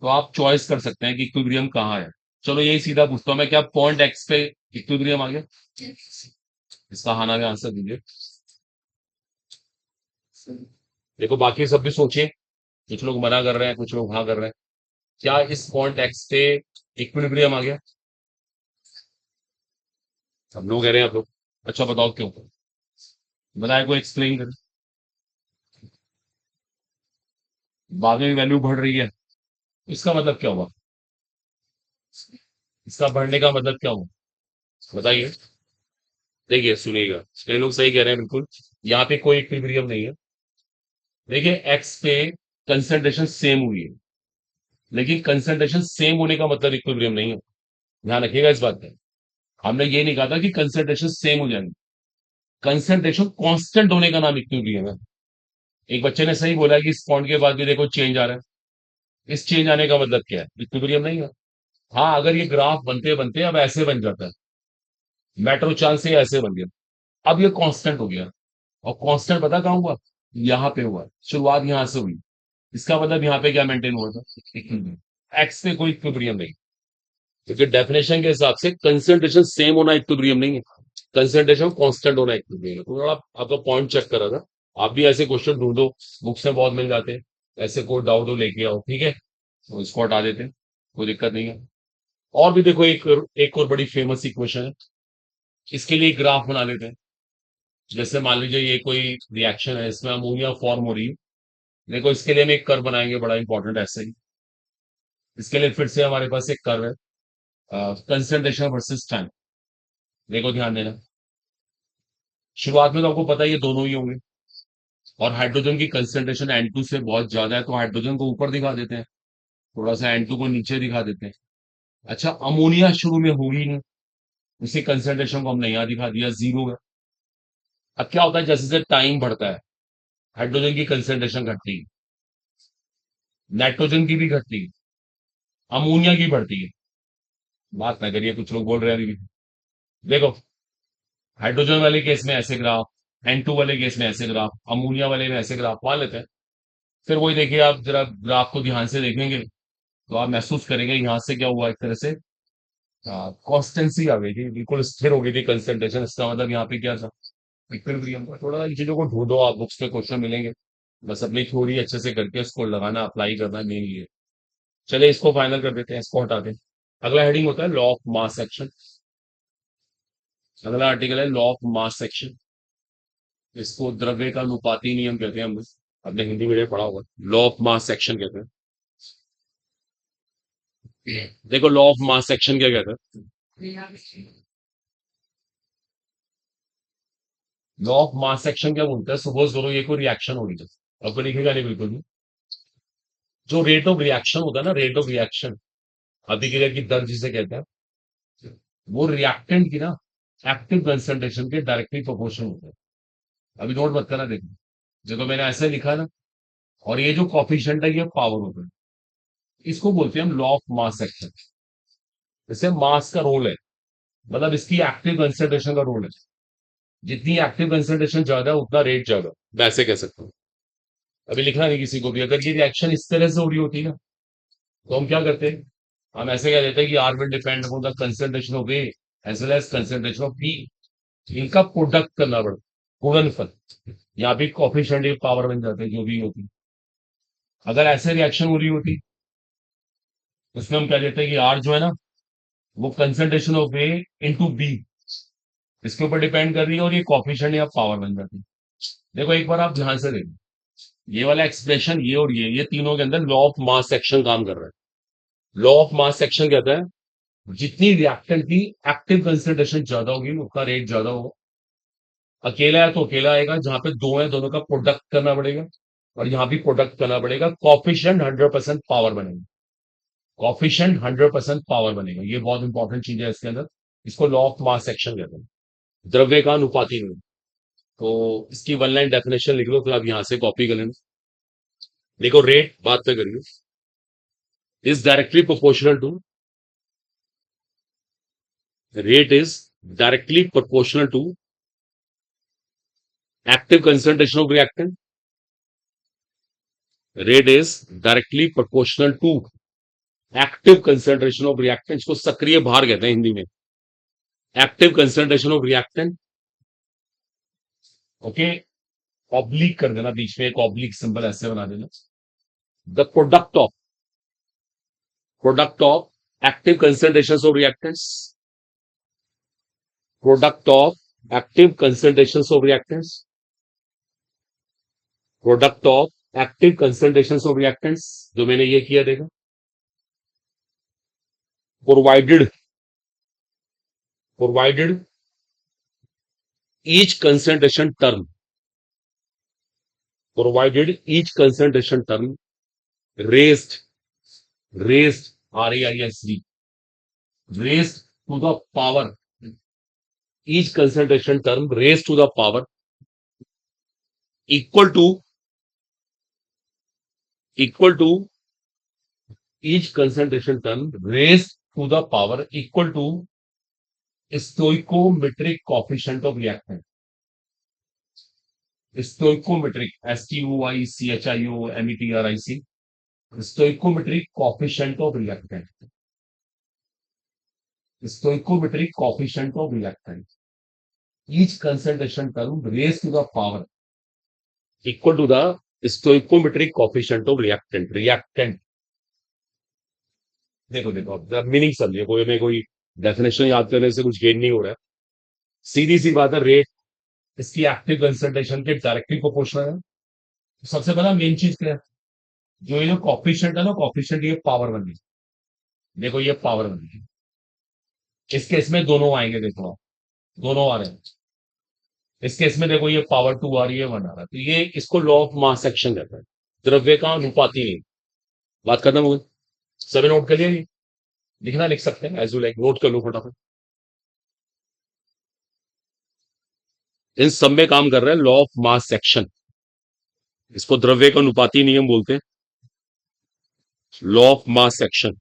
तो आप चॉइस कर सकते हैं कि इक्विलिब्रियम कहाँ है। चलो यही सीधा पूछता हूँ मैं, क्या पॉइंट एक्स पे इक्विलिब्रियम आ गया? इसका हाँ ना में आंसर दीजिए। देखो बाकी सब भी सोचिए, कुछ लोग मना कर रहे हैं, कुछ लोग हाँ कर रहे हैं। क्या इस पॉइंट एक्स पे इक्विलिब्रियम आ गया? सब लोग कह रहे हैं, आप लोग। अच्छा बताओ क्यों, बताए को एक्सप्लेन करें। बाद में वैल्यू बढ़ रही है, इसका मतलब क्या हुआ? इसका बढ़ने का मतलब क्या हुआ, बताइए। देखिए सुनिएगा, कई लोग सही कह रहे हैं बिल्कुल, यहाँ पे कोई इक्विलिब्रियम नहीं है। देखिए एक्स पे कंसंट्रेशन सेम हुई है, लेकिन कंसंट्रेशन सेम होने का मतलब इक्विलिब्रियम नहीं है। ध्यान रखिएगा इस बात पे। हमने ये नहीं कहा था कि कंसंट्रेशन सेम हो जाएंगे, कंसंट्रेशन कांस्टेंट होने का नाम इक्विलिब्रियम है। एक बच्चे ने सही बोला कि इस पॉइंट के बाद भी देखो चेंज आ रहा है, इस चेंज आने का मतलब क्या है, इक्विलिब्रियम नहीं है। हाँ अगर ये ग्राफ बनते बनते अब ऐसे बन जाता है, मेट्रो चांस से ऐसे बन गया, अब ये कांस्टेंट हो गया। और कांस्टेंट पता कहाँ हुआ? यहाँ पे हुआ, शुरुआत यहाँ से हुई। इसका मतलब यहाँ पे क्या मेंटेन हुआ था, एक्स पे कोई इक्विलिब्रियम नहीं। क्योंकि डेफिनेशन के हिसाब से कंसंट्रेशन सेम होना इक्विलिब्रियम नहीं है, कंसंट्रेशन कांस्टेंट होना इक्विलिब्रियम है। तो थोड़ा आपका पॉइंट चेक करा था। आप भी ऐसे क्वेश्चन ढूंढो, बुक्स में बहुत मिल जाते हैं। ऐसे कोई डाउट हो लेके आओ, ठीक है, तो इसको हटा देते हैं, कोई दिक्कत नहीं है। और भी देखो, एक और बड़ी फेमस इक्वेशन है, इसके लिए ग्राफ बना लेते हैं। जैसे मान लीजिए ये कोई रिएक्शन है, इसमें अमोनिया फॉर्म हो रही है। देखो इसके लिए हम एक कर्व बनाएंगे, बड़ा इंपॉर्टेंट ऐसे ही। इसके लिए फिर से हमारे पास एक कर्व है, कंसंट्रेशन वर्सेस टाइम। देखो ध्यान देना, शुरुआत में तो आपको पता है ये दोनों ही होंगे, और हाइड्रोजन की कंसंट्रेशन N2 से बहुत ज्यादा है, तो हाइड्रोजन को ऊपर दिखा देते हैं, थोड़ा सा N2 को नीचे दिखा देते हैं। अच्छा अमोनिया शुरू में होगी नहीं, उसी कंसंट्रेशन को हमने यहाँ दिखा दिया, जीरो है। अब क्या होता है, जैसे जैसे टाइम बढ़ता है, हाइड्रोजन की कंसंट्रेशन घटती है, नाइट्रोजन की भी घटती है, अमोनिया की बढ़ती है। बात ना करिए, कुछ लोग बोल रहे हैं अभी भी। देखो हाइड्रोजन वाले केस में ऐसे ग्राफ, N2 वाले केस में ऐसे ग्राफ, अमोनिया वाले में ऐसे ग्राफ मान लेते हैं। फिर वही देखिए, आप जरा ग्राफ को ध्यान से देखेंगे तो आप महसूस करेंगे यहाँ से क्या हुआ, एक तरह से कॉन्स्टेंसी आ गई थी, बिल्कुल स्थिर हो गई थी कंसंट्रेशन। इसका मतलब यहाँ पे क्या था, इक्विलिब्रियम का। थोड़ा इन चीजों को ढूंढो, आप बुक्स पे क्वेश्चन मिलेंगे, बस अपनी थ्योरी अच्छे से करके इसको लगाना, अप्लाई करना मेन ये है। चलिए इसको फाइनल कर देते हैं, इसको हटा दें। अगला हेडिंग होता है लॉ ऑफ मास एक्शन। अगला आर्टिकल है लॉ ऑफ मास एक्शन। इसको द्रव्य का अनुपाती नियम कहते हैं, हम अपने हिंदी मीडियम पढ़ा होगा, लॉ ऑफ मास एक्शन कहते हैं। देखो लॉ ऑफ मास एक्शन क्या कहता है, लॉ ऑफ मास एक्शन क्या बोलता है? सपोज करो ये कोई रिएक्शन हो रही है, आपको लिखेगा नहीं बिल्कुल भी। जो रेट ऑफ रिएक्शन होता है ना, रेट ऑफ रिएक्शन, अभिक्रिया की दर जिसे कहते हैं, वो रिएक्टेंट की ना एक्टिव कंसंट्रेशन के डायरेक्टली प्रोपोर्शनल होता है। अभी नोट मत करना, देखो देखो मैंने ऐसे लिखा ना, और ये जो कॉफिशिएंट है ये पावर होता है, इसको बोलते हैं हम लॉ ऑफ मास एक्शन। जैसे मास का रोल है, मतलब इसकी एक्टिव कंसंट्रेशन का रोल है, जितनी एक्टिव कंसंट्रेशन ज्यादा है उतना रेट ज्यादा, वैसे कह सकते हो। अभी लिखना नहीं किसी को भी, अगर ये रिएक्शन इस तरह से हो रही होती ना, तो हम क्या करते हैं, हम ऐसे कह देते हैं कि R will depend upon the concentration of A as well as concentration of B. इनका प्रोडक्ट करना पड़ता, गुणनफल, यहाँ भी कॉफिशिएंट पावर बन जाते हैं जो भी होती। अगर ऐसे रिएक्शन हो रही होती, उसमें हम कह देते हैं कि आर जो है ना, वो concentration of A into B, इसके ऊपर डिपेंड कर रही है, और ये कॉफिशिएंट या पावर बन जाती है। देखो एक बार आप ध्यान से देखो, ये वाला एक्सप्रेशन, ये और ये तीनों के अंदर लॉ ऑफ मास सेक्शन काम कर रहा है। लॉ ऑफ मास सेक्शन कहता है जितनी रिएक्टेंट की एक्टिव कंसंट्रेशन ज्यादा होगी उतना रेट ज्यादा होगा। अकेला है तो अकेला आएगा, जहां पे दो है दोनों का प्रोडक्ट करना पड़ेगा, और यहां भी प्रोडक्ट करना पड़ेगा, कॉफिशिएंट 100% पावर बनेगा। कॉफिशिएंट 100% पावर बनेगा, ये बहुत इंपॉर्टेंट चीज है इसके अंदर। इसको लॉ ऑफ मास सेक्शन कहते हैं, द्रव्य का अनुपाती नियम। तो इसकी वन लाइन डेफिनेशन लिख लो, फिर आप यहां से कॉपी कर लेना। देखो रेट बात पे करिए, is directly proportional to, rate is directly proportional to active concentration of reactant. Rate is directly proportional to active concentration of reactant. इसको सक्रिय भार कहते हैं हिंदी में, active concentration of reactant. Okay, oblique कर देना, बीच में एक ऑब्लिक सिंबल ऐसे बना देना। The product of active concentration of reactants, product of active concentration of reactants, product of active concentration of reactants, जो मैंने ये किया देखा, provided each concentration term, provided each concentration term raised RAISD, raised to the power, each concentration term raised to the power equal to each concentration term raised to the power equal to stoichiometric coefficient of reactant. Stoichiometric, STOICHIOMETRIC, stoichiometric coefficient of reactant. Stoichiometric coefficient of reactant. Each concentration term raised to the power equal to the stoichiometric coefficient of reactant. Reactant. देखो देखो, अब meaning समझिए, कोई में कोई definition याद करने से कुछ गेन नहीं हो रहा है। सीधी सी बात है, रेट इसकी एक्टिव कंसंट्रेशन के डायरेक्टली प्रोपोर्शनल है। तो सबसे पहला मेन चीज क्या है, जो ये जो कॉफिशिएंट है ना, कॉफिशिएंट ये पावर बन गई। देखो ये पावर बन गई, इस केस में दोनों आएंगे, देखो आप दोनों आ रहे हैं। इस केस में देखो ये पावर 2 आ रही है, 1 आ रहा है, तो ये इसको लॉ ऑफ मास एक्शन कहता है, द्रव्य का अनुपाती नहीं। बात खत्म हो गई, सभी नोट कर लिया? ये लिखना लिख सकते हैं एज यू लाइक, नोट कर लो फटाफट। इन सब में काम कर रहा है लॉ ऑफ मास एक्शन, इसको द्रव्य का अनुपाती नियम बोलते हैं, लॉ ऑफ मास एक्शन।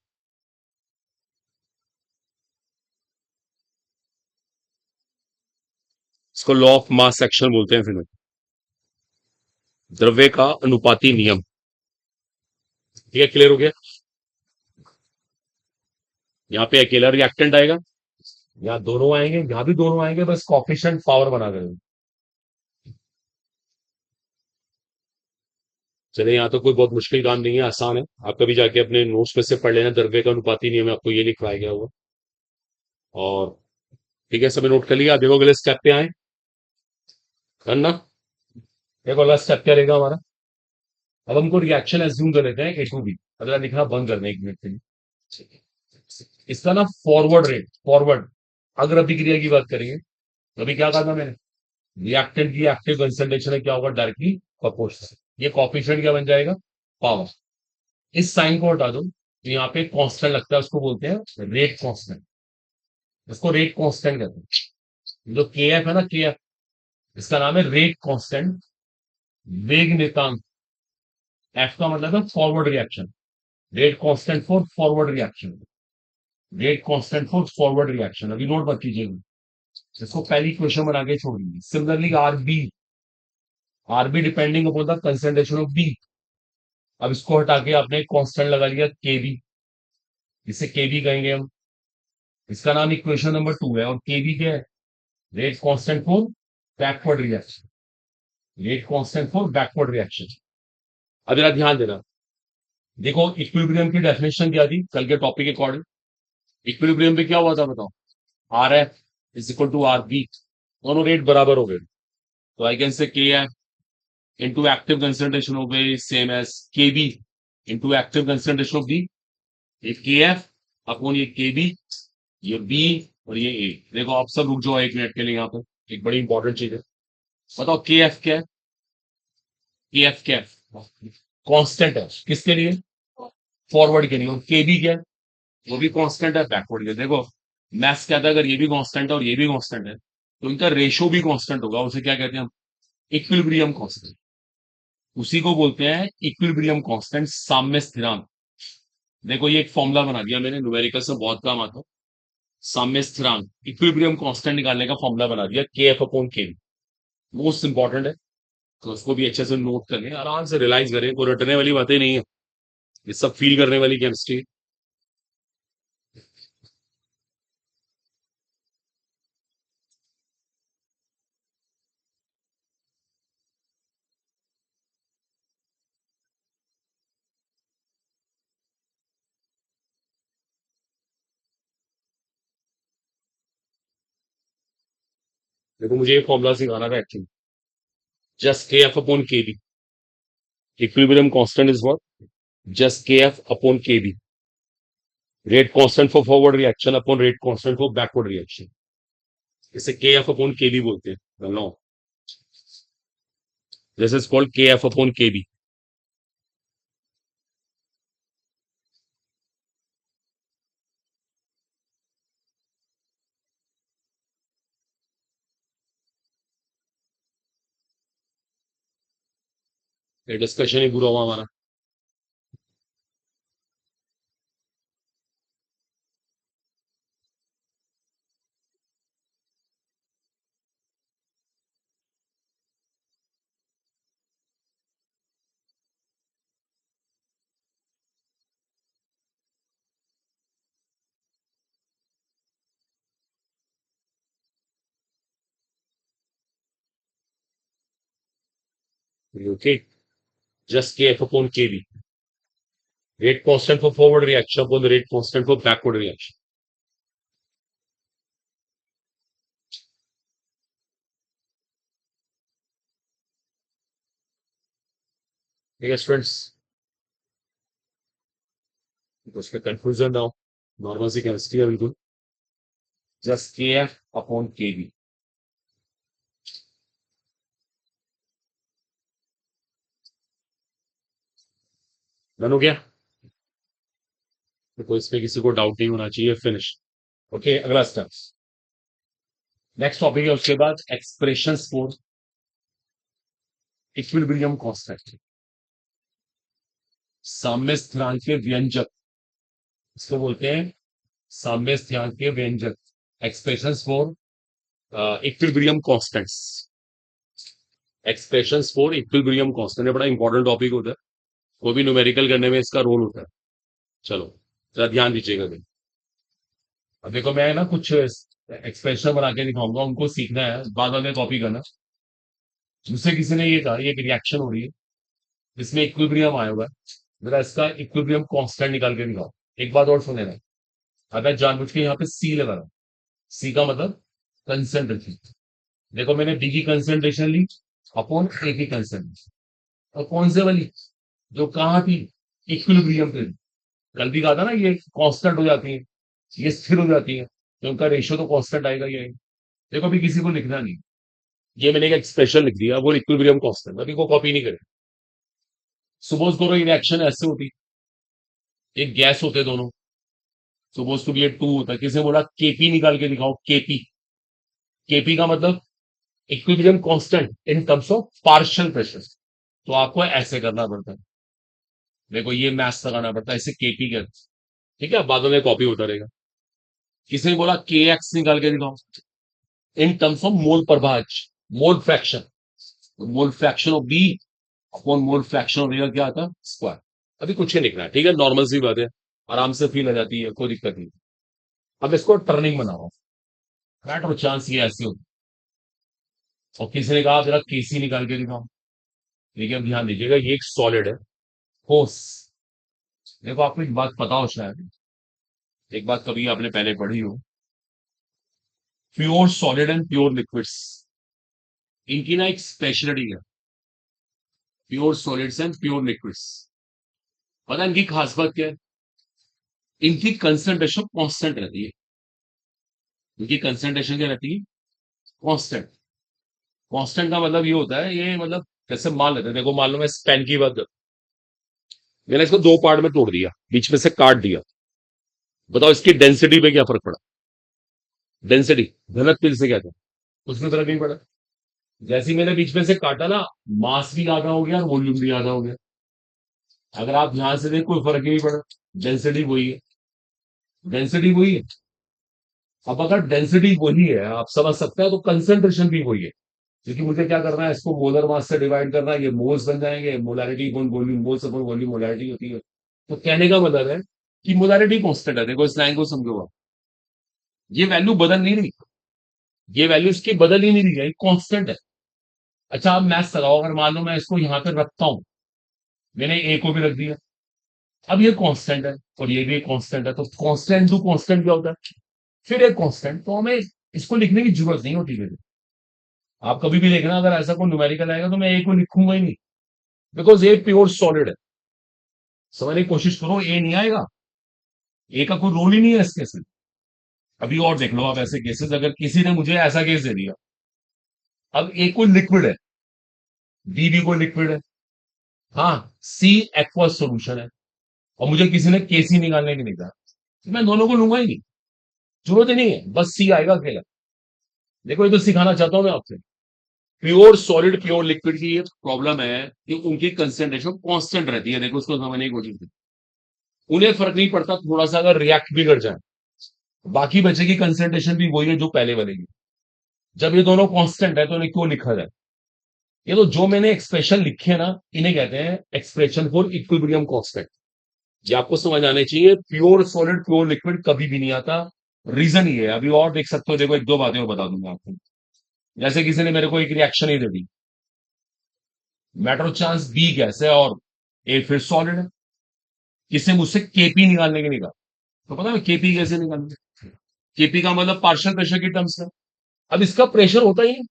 इसको लॉ ऑफ मास एक्शन बोलते हैं, फिर द्रव्य का अनुपाती नियम। ठीक है, क्लियर हो गया? यहाँ पे अकेला रिएक्टेंट आएगा, यहाँ दोनों आएंगे, यहाँ भी दोनों आएंगे, बस कॉफिशिएंट पावर बना देंगे। चलिए, यहाँ तो कोई बहुत मुश्किल काम नहीं है, आसान है। आप कभी जाके अपने नोट्स में से पढ़ लेना, द्रव्य का अनुपाती नियम में आपको ये लिखवाया गया होगा। और ठीक है, सभी नोट कर लिया? देखो अगले स्टेप पे आए, करना। देखो अगला स्टेप क्या रहेगा हमारा, अब हमको रिएक्शन एज्यूम कर लेते हैं A2B। अगला लिखना बंद करना 1 मिनट के लिए। इसका ना फॉरवर्ड रेट, फॉरवर्ड अगर अभिक्रिया की बात करेंगे, तो अभी क्या कहा था मैंने, रिएक्टेंट की एक्टिव कंसंट्रेशन है क्या होगा, डायरेक्टली प्रोपोर्शनल। ये कॉफिशिएंट क्या बन जाएगा, पावर। इस साइन को हटा दो तो यहाँ पे कांस्टेंट लगता है, उसको बोलते हैं रेट कांस्टेंट। इसको रेट कांस्टेंट कहते हैं। जो के एफ है ना, के एफ, इसका नाम है रेट कांस्टेंट, वेग नियतांक। एफ का मतलब है forward reaction, rate constant for forward reaction, rate constant for forward reaction. अभी नोट मत कीजिएगा, इसको पहली क्वेश्चन बना के छोड़ दीजिए। Similarly R B depending upon the concentration of B. अब इसको हटा के आपने कांस्टेंट लगा लिया केबी, इसे केबी कहेंगे हम। इसका नाम इक्वेशन नंबर 2 है, और केबी क्या है, rate constant for backward reaction, rate constant for backward reaction. अब जरा ध्यान देना, देखो इक्विलिब्रियम की डेफिनेशन क्या थी कल के टॉपिक के अकॉर्डिंग। इक्विलिब्रियम पे क्या हुआ था बताओ, R F is equal to R B, दोनों रेट बराबर हो गए। तो I can say K F into active concentration of A is same as Kb into active concentration of B। ये Kf अपॉन ये Kb, ये B और ये A। देखो आप सब रुक जाओ एक मिनट के लिए, यहाँ पर एक बड़ी इंपॉर्टेंट चीज है। बताओ Kf क्या है, Kf क्या है, कांस्टेंट है किसके लिए, फॉरवर्ड के लिए। और Kb क्या है, वो भी कांस्टेंट है बैकवर्ड के लिए। देखो मैथ्स कहता है अगर ये भी कांस्टेंट है और ये भी कांस्टेंट है तो इनका रेशो भी कांस्टेंट होगा, उसे क्या कहते हैं हम, इक्विलिब्रियम कांस्टेंट। उसी को बोलते हैं इक्विलिब्रियम कांस्टेंट, साम्य स्थिरांक। देखो ये एक फॉर्मूला बना दिया मैंने, न्यूमेरिकल से बहुत काम आता है। साम्य स्थिरांक इक्विलिब्रियम कांस्टेंट निकालने का फॉर्मूला बना दिया, के एफ अपॉन के। मोस्ट इंपॉर्टेंट है, तो उसको भी अच्छे से नोट करें, आराम से रियलाइज करें, कोई रटने वाली बातें नहीं है, ये सब फील करने वाली केमिस्ट्री। देखो मुझे ये फॉर्मूला सिखाना था actually, just K F upon K B. Equilibrium constant is what, just K F upon K B, rate constant for forward reaction upon rate constant for backward reaction. इसे K F upon K B बोलते हैं। No, this is called K F upon K B. ये discussion ही पूरा हुआ हमारा। Okay, just kf upon kb, rate constant for forward reaction upon the rate constant for backward reaction। ठीक है students, तो उसमें कंफ्यूजन ना हो, नॉर्मल सी केमिस्ट्री है बिल्कुल। Just K F upon K B. Done हो गया, तो इसमें किसी को डाउट नहीं होना चाहिए, फिनिश। ओके, अगला स्टेप, नेक्स्ट टॉपिक है उसके बाद एक्सप्रेशन फॉर इक्विलिब्रियम कांस्टेंट, साम्य स्थिरांक के व्यंजक, इसको बोलते हैं साम्य स्थिरांक के व्यंजक, expression for equilibrium constants. Expressions for equilibrium constant बड़ा इंपॉर्टेंट टॉपिक होता है, वो भी न्यूमेरिकल करने में इसका रोल होता है। चलो जरा ध्यान दीजिएगा। अब देखो मैं ना कुछ एक्सप्रेशन बना के दिखाऊंगा, उनको सीखना है, बाद में कॉपी करना। मुझसे किसी ने ये कहा, ये एक रिएक्शन हो रही है, इसमें इक्विलिब्रियम आया हुआ है, जरा इसका इक्विलिब्रियम कांस्टेंट निकाल के दिखाओ। एक बात और सुने ना, अगर जानबूझ के यहाँ पे सी लगा रहा हूं, सी का मतलब कंसेंट्रेशन। देखो मैंने बी की कंसेंट्रेशन ली अपॉन ए की कंसेंट्रेशन, और कौन से वाली, जो कहाँ थी, इक्विलिब्रियम पे। कल भी कहा था ना ये कांस्टेंट हो जाती है, ये स्थिर हो जाती है, तो उनका रेशियो तो कांस्टेंट आएगा ही आएगा। देखो अभी किसी को लिखना नहीं, ये मैंने एक एक्सप्रेशन लिख दिया, वो इक्विलिब्रियम कांस्टेंट, अभी को कॉपी नहीं करे। सपोज करो ये रिएक्शन ऐसे होती, एक गैस होते दोनों, suppose two B A two होता है, किसी ने बोला केपी निकाल के दिखाओ, केपी। केपी का मतलब equilibrium constant in terms of partial pressure. तो आपको ऐसे करना पड़ता है, देखो ये मैथ्स लगाना पड़ता है, इसे केपी कहते हैं। ठीक है, बाद में कॉपी होता रहेगा। किसी ने बोला के एक्स निकाल के दिखाओ इन टर्म्स ऑफ मोल प्रभाज, mole fraction. Mole fraction of B upon mole fraction of A क्या आता है, स्क्वायर। अभी कुछ नहीं लिखना है, ठीक है, नॉर्मल सी बात है, आराम से फील आ जाती है, कोई दिक्कत नहीं। अब इसको टर्निंग बनाओ, फ्लैट और चांस ये ऐसे होती है। और किसी ने कहा जरा केसी निकाल के दिखाओ। देखिए अब ध्यान दीजिएगा, ये एक सॉलिड है, ठोस। देखो आपको एक बात पता हो शायद, एक बात कभी आपने पहले पढ़ी हो, pure solid and pure liquids, इनकी ना एक स्पेशलिटी है, pure solids and pure liquids. पता है इनकी खास बात क्या है? इनकी कंसंट्रेशन कांस्टेंट रहती है। इनकी कंसंट्रेशन क्या रहती है? कांस्टेंट। कांस्टेंट का मतलब ये होता है, ये मतलब जैसे मान लेते हैं, देखो मान लो मैं इस पेन की बात करूं, मैंने इसको दो पार्ट में तोड़ दिया, बीच में से काट दिया, बताओ इसकी डेंसिटी पे क्या फर्क पड़ा? डेंसिटी, घनत्व से क्या था, उसमें फर्क नहीं पड़ा। जैसे ही मैंने बीच में से काटा ना, मास भी आधा हो गया और वॉल्यूम भी आधा हो गया। अगर आप ध्यान से देख, कोई फर्क नहीं पड़ा, डेंसिटी वही है, डेंसिटी वही है। अब अगर डेंसिटी वही है, आप समझ सकते हैं, तो कंसेंट्रेशन भी वही है। क्योंकि मुझे क्या करना है, इसको मोलर मास से डिवाइड करना है, ये मोल्स बन जाएंगे, molarity upon volume, moles upon volume molarity होती है। तो कहने का मतलब है कि मोलारिटी कांस्टेंट है, देखो इस लाइन को समझो आप, ये वैल्यू बदल नहीं रही, ये वैल्यू इसकी बदल ही नहीं रही है, कांस्टेंट है। अच्छा आप मैथ्स लगाओ, अगर मान लो मैं इसको यहां पर रखता हूं, मैंने ए को भी रख दिया, अब ये कांस्टेंट है और ये भी कांस्टेंट है, तो कांस्टेंट टू कांस्टेंट क्या होता है, फिर एक कांस्टेंट, तो हमें इसको लिखने की जरूरत नहीं होती मेरे। आप कभी भी देखना, अगर ऐसा कोई न्यूमेरिकल आएगा तो मैं ए को लिखूंगा ही नहीं, बिकॉज ए प्योर सॉलिड है। समझने की कोशिश करो, ए नहीं आएगा, ए का कोई रोल ही नहीं है इस केस में। अभी और देख लो आप ऐसे केसेस, अगर किसी ने मुझे ऐसा केस दे दिया, अब ए कोई लिक्विड है, बी भी कोई लिक्विड है, हाँ, सी एक्वस सॉल्यूशन है, और मुझे किसी ने केसी निकालने की नहीं कहा, तो मैं दोनों को लूंगा ही नहीं, जरूरत ही नहीं है, बस सी आएगा अकेला। देखो ये तो सिखाना चाहता हूं मैं आपसे, प्योर सॉलिड प्योर लिक्विड की ये प्रॉब्लम है कि उनकी कंसेंट्रेशन कांस्टेंट रहती है, देखो उसको समझने की कोशिश करो। उन्हें फर्क नहीं पड़ता थोड़ा सा अगर रिएक्ट भी कर जाए, बाकी बचेगी कंसेंट्रेशन भी वही है जो पहले बनेगी। जब ये दोनों कांस्टेंट है तो इन्हें क्यों लिखा जाए? ये तो जो मैंने एक्सप्रेशन लिखे ना, इन्हें कहते हैं एक्सप्रेशन फॉर इक्विलिब्रियम कांस्टेंट। ये आपको समझ आने चाहिए, प्योर सॉलिड प्योर लिक्विड कभी भी नहीं आता। रीजन ये है, अभी और देख सकते हो, देखो एक दो बातें और बता दूंगा आपको। जैसे किसी ने मेरे को एक रिएक्शन ही दे दी, मैटर चांस बी गैस है और ए फिर सॉलिड है, किसने मुझसे केपी निकालने के लिए कहा, तो पता है केपी कैसे निकालना? केपी का मतलब पार्शियल प्रेशर की टर्म्स में, अब इसका प्रेशर होता ही है,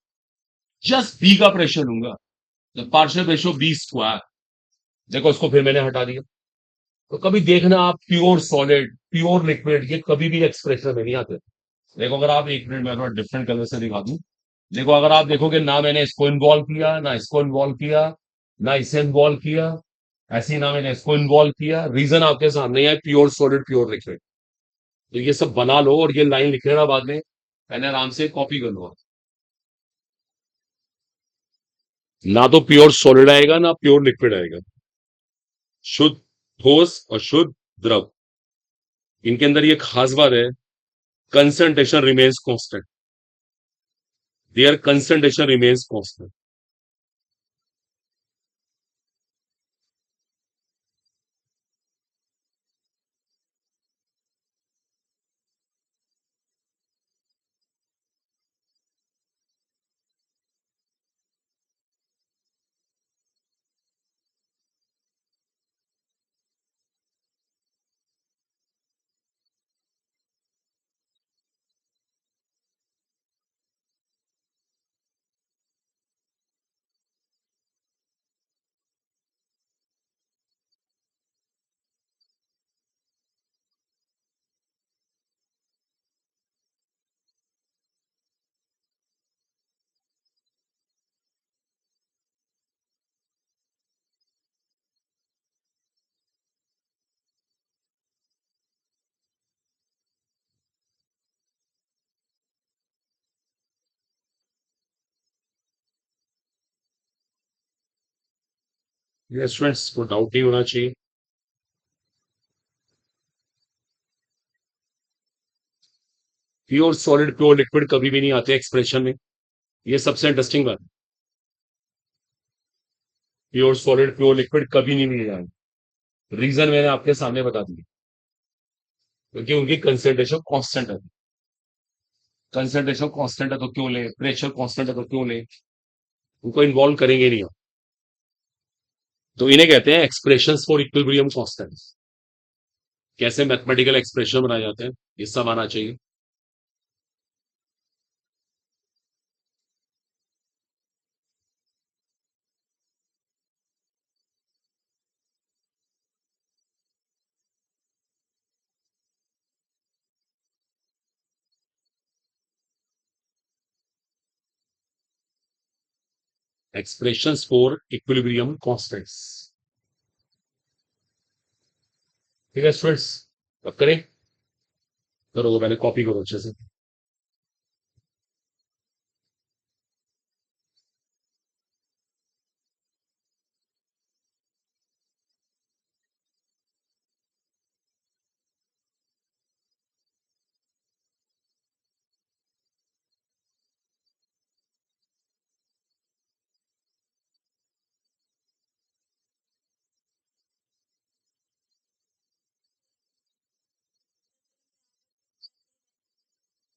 जस्ट बी का प्रेशर लूंगा, तो पार्शियल प्रेशर बी स्क्वायर। देखो उसको फिर मैंने हटा दिया। तो कभी देखना आप, प्योर सॉलिड प्योर लिक्विड ये कभी भी एक्सप्रेशन में नहीं आते। देखो अगर आप, एक मिनट में थोड़ा डिफरेंट कलर से दिखा दूं, देखो अगर आप देखोगे ना, मैंने इसको इन्वॉल्व किया ना इसको इन्वॉल्व किया, ना इसे इन्वॉल्व किया, ऐसे ही ना मैंने इसको इन्वॉल्व किया, रीजन आपके सामने है, प्योर सॉलिड प्योर लिक्विड। तो ये सब बना लो और ये लाइन लिख लेना बाद में, पहले आराम से कॉपी कर लो। ना तो प्योर सॉलिड आएगा ना प्योर लिक्विड आएगा, शुद्ध ठोस और शुद्ध द्रव। इनके अंदर ये खास बात है, concentration remains constant, there concentration remains constant. ये स्टूडेंट्स को डाउट नहीं होना चाहिए। प्योर सॉलिड प्योर लिक्विड कभी भी नहीं आते एक्सप्रेशन में, ये सबसे इंटरेस्टिंग बात। प्योर सॉलिड प्योर लिक्विड कभी नहीं मिल जाए। रीजन मैंने आपके सामने बता दिया, क्योंकि उनकी कंसेंट्रेशन कांस्टेंट है। कंसेंट्रेशन कांस्टेंट है तो क्यों ले, प्रेशर कांस्टेंट है तो क्यों ले, उनको इन्वॉल्व करेंगे नहीं हम। तो इन्हें कहते हैं एक्सप्रेशंस फॉर इक्विलिब्रियम कांस्टेंट। कैसे मैथमेटिकल एक्सप्रेशन बनाए जाते हैं, ये सब आना चाहिए। Expressions for equilibrium constants. ठीक है स्टूडेंट्स, अब करें। करो पहले, कॉपी करो अच्छे से।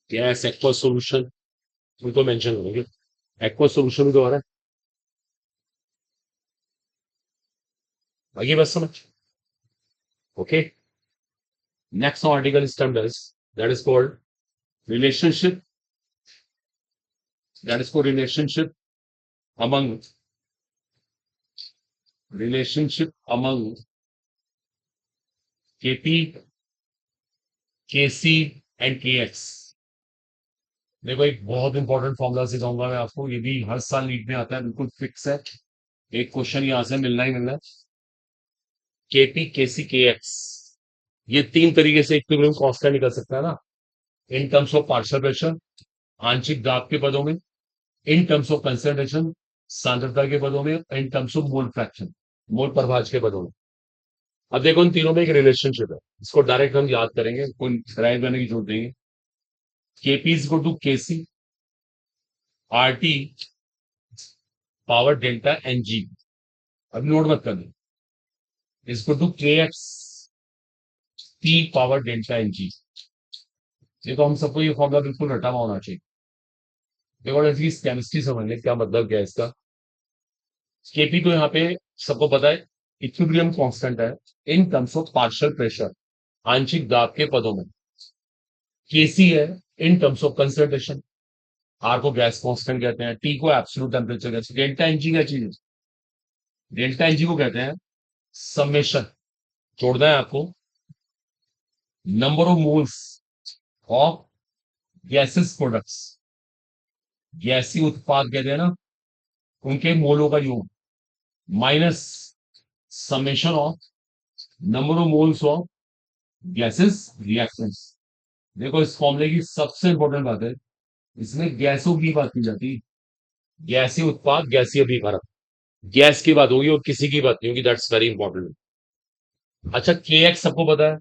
गैस एक्वा सॉल्यूशन, उनको मेंशन करोगे। एक्वा सॉल्यूशन भी तो आ रहा है, आगे बस समझ। Okay, next article is termed as, that is called relationship, that is called among relationship among Kp, Kc and Kx। देखो एक बहुत इंपॉर्टेंट फॉर्मूला सिखाऊंगा मैं आपको, ये भी हर साल नीट में आता है, बिल्कुल फिक्स है। एक क्वेश्चन यहां से मिलना ही मिलना है। Kp, Kc, Kx, ये तीन तरीके से इक्विलिब्रियम कांस्टेंट निकल सकता है ना। इन टर्म्स ऑफ पार्शियल प्रेशर, आंशिक दाब के पदों में। इन टर्म्स ऑफ कंसंट्रेशन, सांद्रता के पदों में। In terms of mole fraction, mole प्रभाज के पदों में। अब देखो इन तीनों में एक रिलेशनशिप है, इसको डायरेक्ट हम याद करेंगे, कोई राइट करने की जरूरत नहीं है। KP is equal to KC R T power delta N G. अब नोट मत करना, इसको two K X T power delta N G. देखो हम सबको ये फॉर्मूला बिल्कुल रटा हुआ होना चाहिए। देखो इसकी केमिस्ट्री समझ लें, क्या मतलब क्या है इसका। केपी तो यहाँ पे सबको पता है इक्विलिब्रियम कांस्टेंट है in terms of partial pressure, आंशिक दाब के पदों में। केसी है in terms of concentration, R को गैस कांस्टेंट कहते हैं, टी को एब्सोल्यूट टेम्परेचर कहते हैं, डेल्टा एनजी क्या चीज है। डेल्टा एनजी को कहते हैं समेशन, जोड़ना है आपको, number of moles of gases products, गैसी उत्पाद कहते हैं ना, उनके मोलों का योग, minus summation of number of moles of gases reactions. देखो इस फॉर्मूले की सबसे इंपॉर्टेंट बात है, इसमें गैसों की बात की जाती है, गैसीय उत्पाद गैसीय अभिकारक, गैस की बात होगी और किसी की बात नहीं होगी, दैट्स वेरी इंपॉर्टेंट। अच्छा के एक्स सबको पता है,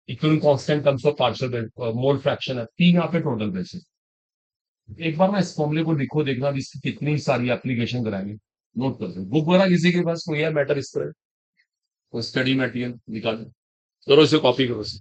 equilibrium constant terms of partial mole fraction है, तीन यहाँ पे टोटल प्रेशर। एक बार ना इस फॉर्मूले को लिखो, देखना भी इसकी कितनी सारी एप्लीकेशन कराएंगे। नोट कर दो, बुक वगैरह किसी के पास कोई है मैटर इस पर, कोई स्टडी मटेरियल निकालो, करो इसे, कॉपी करो इसे।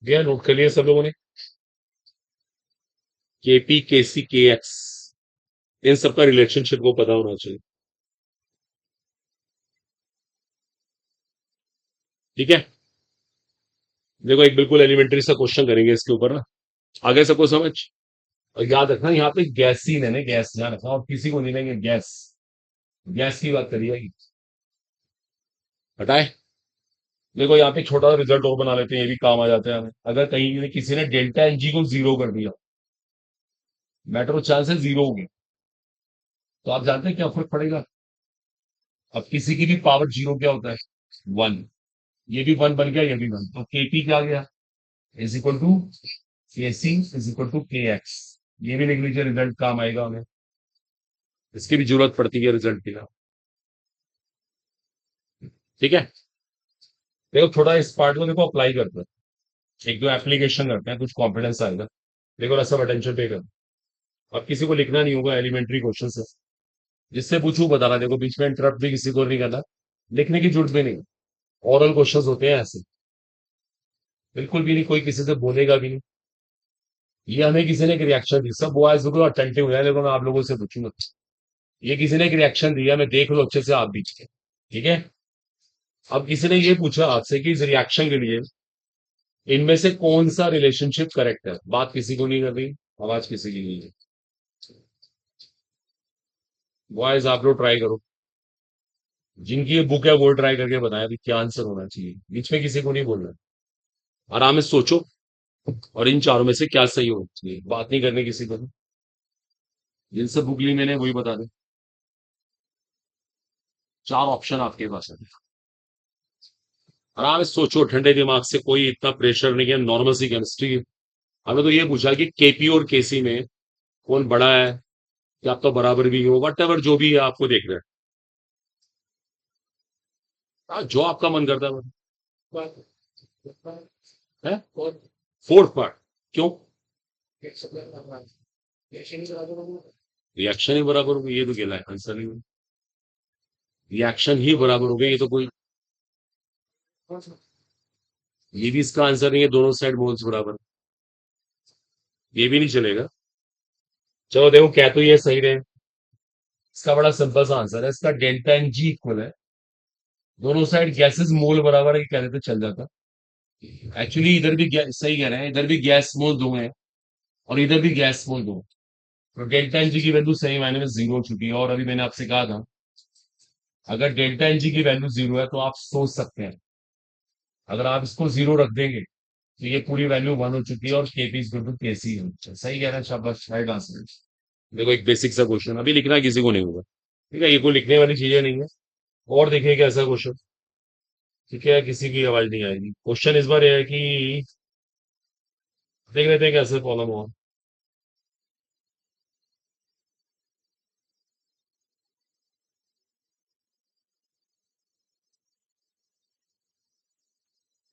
दिया, नोट कर लिया सब लोगों ने? केपी, केसी, के एक्स, इन सबका रिलेशनशिप को पता होना चाहिए। ठीक है, देखो एक बिल्कुल एलिमेंट्री सा क्वेश्चन करेंगे इसके ऊपर ना, आगे सबको समझ। और याद रखना यहाँ पे गैस ही लेने, गैस ध्यान रखना, और किसी को नहीं लेंगे गैस। गैस की बात करिए, हटाए। देखो यहाँ पे छोटा सा रिजल्ट और बना लेते हैं, ये भी काम आ जाता है हमें। अगर कहीं किसी ने डेल्टा एनजी को जीरो कर दिया, मैटर ऑफ चांसेस जीरो हो गए, तो आप जानते हैं क्या फर्क पड़ेगा? अब किसी की भी पावर जीरो क्या होता है? वन। ये भी वन बन गया, ये भी वन, तो केपी क्या आ गया? इज इक्वल टू के सी is equal to K x. ये भी लिख लीजिए, रिजल्ट काम आएगा हमें, इसकी भी जरूरत पड़ती है रिजल्ट की ना। ठीक है, देखो थोड़ा इस पार्ट को देखो अप्लाई करते हैं, एक दो एप्लीकेशन करते हैं, कुछ कॉन्फिडेंस आएगा। देखो सब अटेंशन पे कर। अब किसी को लिखना नहीं होगा, एलिमेंट्री क्वेश्चन है, जिससे पूछू बताना। देखो बीच में इंटरप्ट भी किसी को नहीं करना, लिखने की जरूरत भी नहीं। ओरल क्वेश्चंस होते हैं ऐसे, बिल्कुल भी नहीं, कोई किसी से बोलेगा भी नहीं। ये हमें किसी ने एक रिएक्शन दी, सब बॉयज बिल्कुल अटेंटिव है, देखो मैं आप लोगों से पूछूंगा। ये किसी ने एक रिएक्शन दिया, मैं देख लो अच्छे से आप बीच के। ठीक है, अब किसी ने ये पूछा आपसे कि इस रिएक्शन के लिए इनमें से कौन सा रिलेशनशिप करेक्ट है, बात किसी को नहीं कर रही, आवाज किसी की नहीं है। बॉयज आप लोग ट्राई करो, जिनकी ये बुक है वो ट्राई करके बताया कि क्या आंसर होना चाहिए, बीच में किसी को नहीं बोलना। आराम से सोचो, और इन चारों में से क्या सही होना चाहिए, बात नहीं करने किसी को। जिनसे बुक ली मैंने वही बता दें। चार ऑप्शन आपके पास है, आराम से सोचो ठंडे दिमाग से, कोई इतना प्रेशर नहीं है, नॉर्मल सी केमिस्ट्री। हमें तो ये पूछा कि केपी और केसी में कौन बड़ा है, क्या आप तो बराबर भी हो, वट एवर जो भी है आपको देख रहे हैं। जो आपका मन करता है। फोर्थ पार्ट क्यों? रिएक्शन ही बराबर हो गई, ये तो गेला है, आंसर नहीं। रिएक्शन ही बराबर हो गई, ये तो कोई, ये भी इसका आंसर नहीं है, दोनों साइड मोल्स बराबर, ये भी नहीं चलेगा। चलो देखो क्या तो ये सही रहे। इसका बड़ा सिंपल सा आंसर है, इसका डेल्टा एन जी इक्वल है, दोनों साइड गैसेस मोल बराबर है, कह रहे तो चल जाता। एक्चुअली इधर भी सही कह रहे हैं, इधर भी गैस मोल दो है, और इधर भी गैस मोल दो। तो डेल्टा एन जी की वैल्यू सही मायने में जीरो हो चुकी है, और अभी मैंने आपसे कहा था, अगर डेल्टा एन जी की वैल्यू जीरो है तो आप सोच सकते हैं, अगर आप इसको जीरो रख देंगे तो ये पूरी वैल्यू वन हो चुकी है, और केपी इज इक्वल टू केसी है। सही कह रहे हैं, शाबाश, राइट आंसर। देखो एक बेसिक सा क्वेश्चन, अभी लिखना किसी को नहीं होगा, ठीक है, ये कोई लिखने वाली चीजें नहीं है। और देखिए कैसा क्वेश्चन। ठीक है, किसी की आवाज नहीं आएगी, क्वेश्चन इस बार ये है कि देख लेते हैं कैसे प्रॉब्लम हुआ।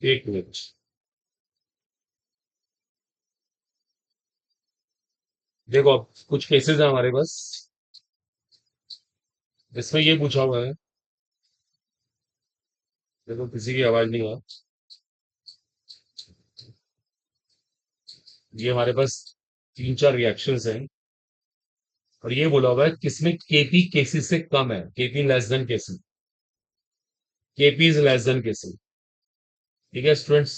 एक मिनट, देखो अब कुछ केसेस है हमारे पास, इसमें ये पूछा हुआ है। देखो किसी की आवाज नहीं आ, ये हमारे पास तीन चार रिएक्शंस हैं, और ये बोला हुआ है किसमें केपी केसी से कम है, KP less than KC, KP is less than KC. ठीक है स्टूडेंट्स,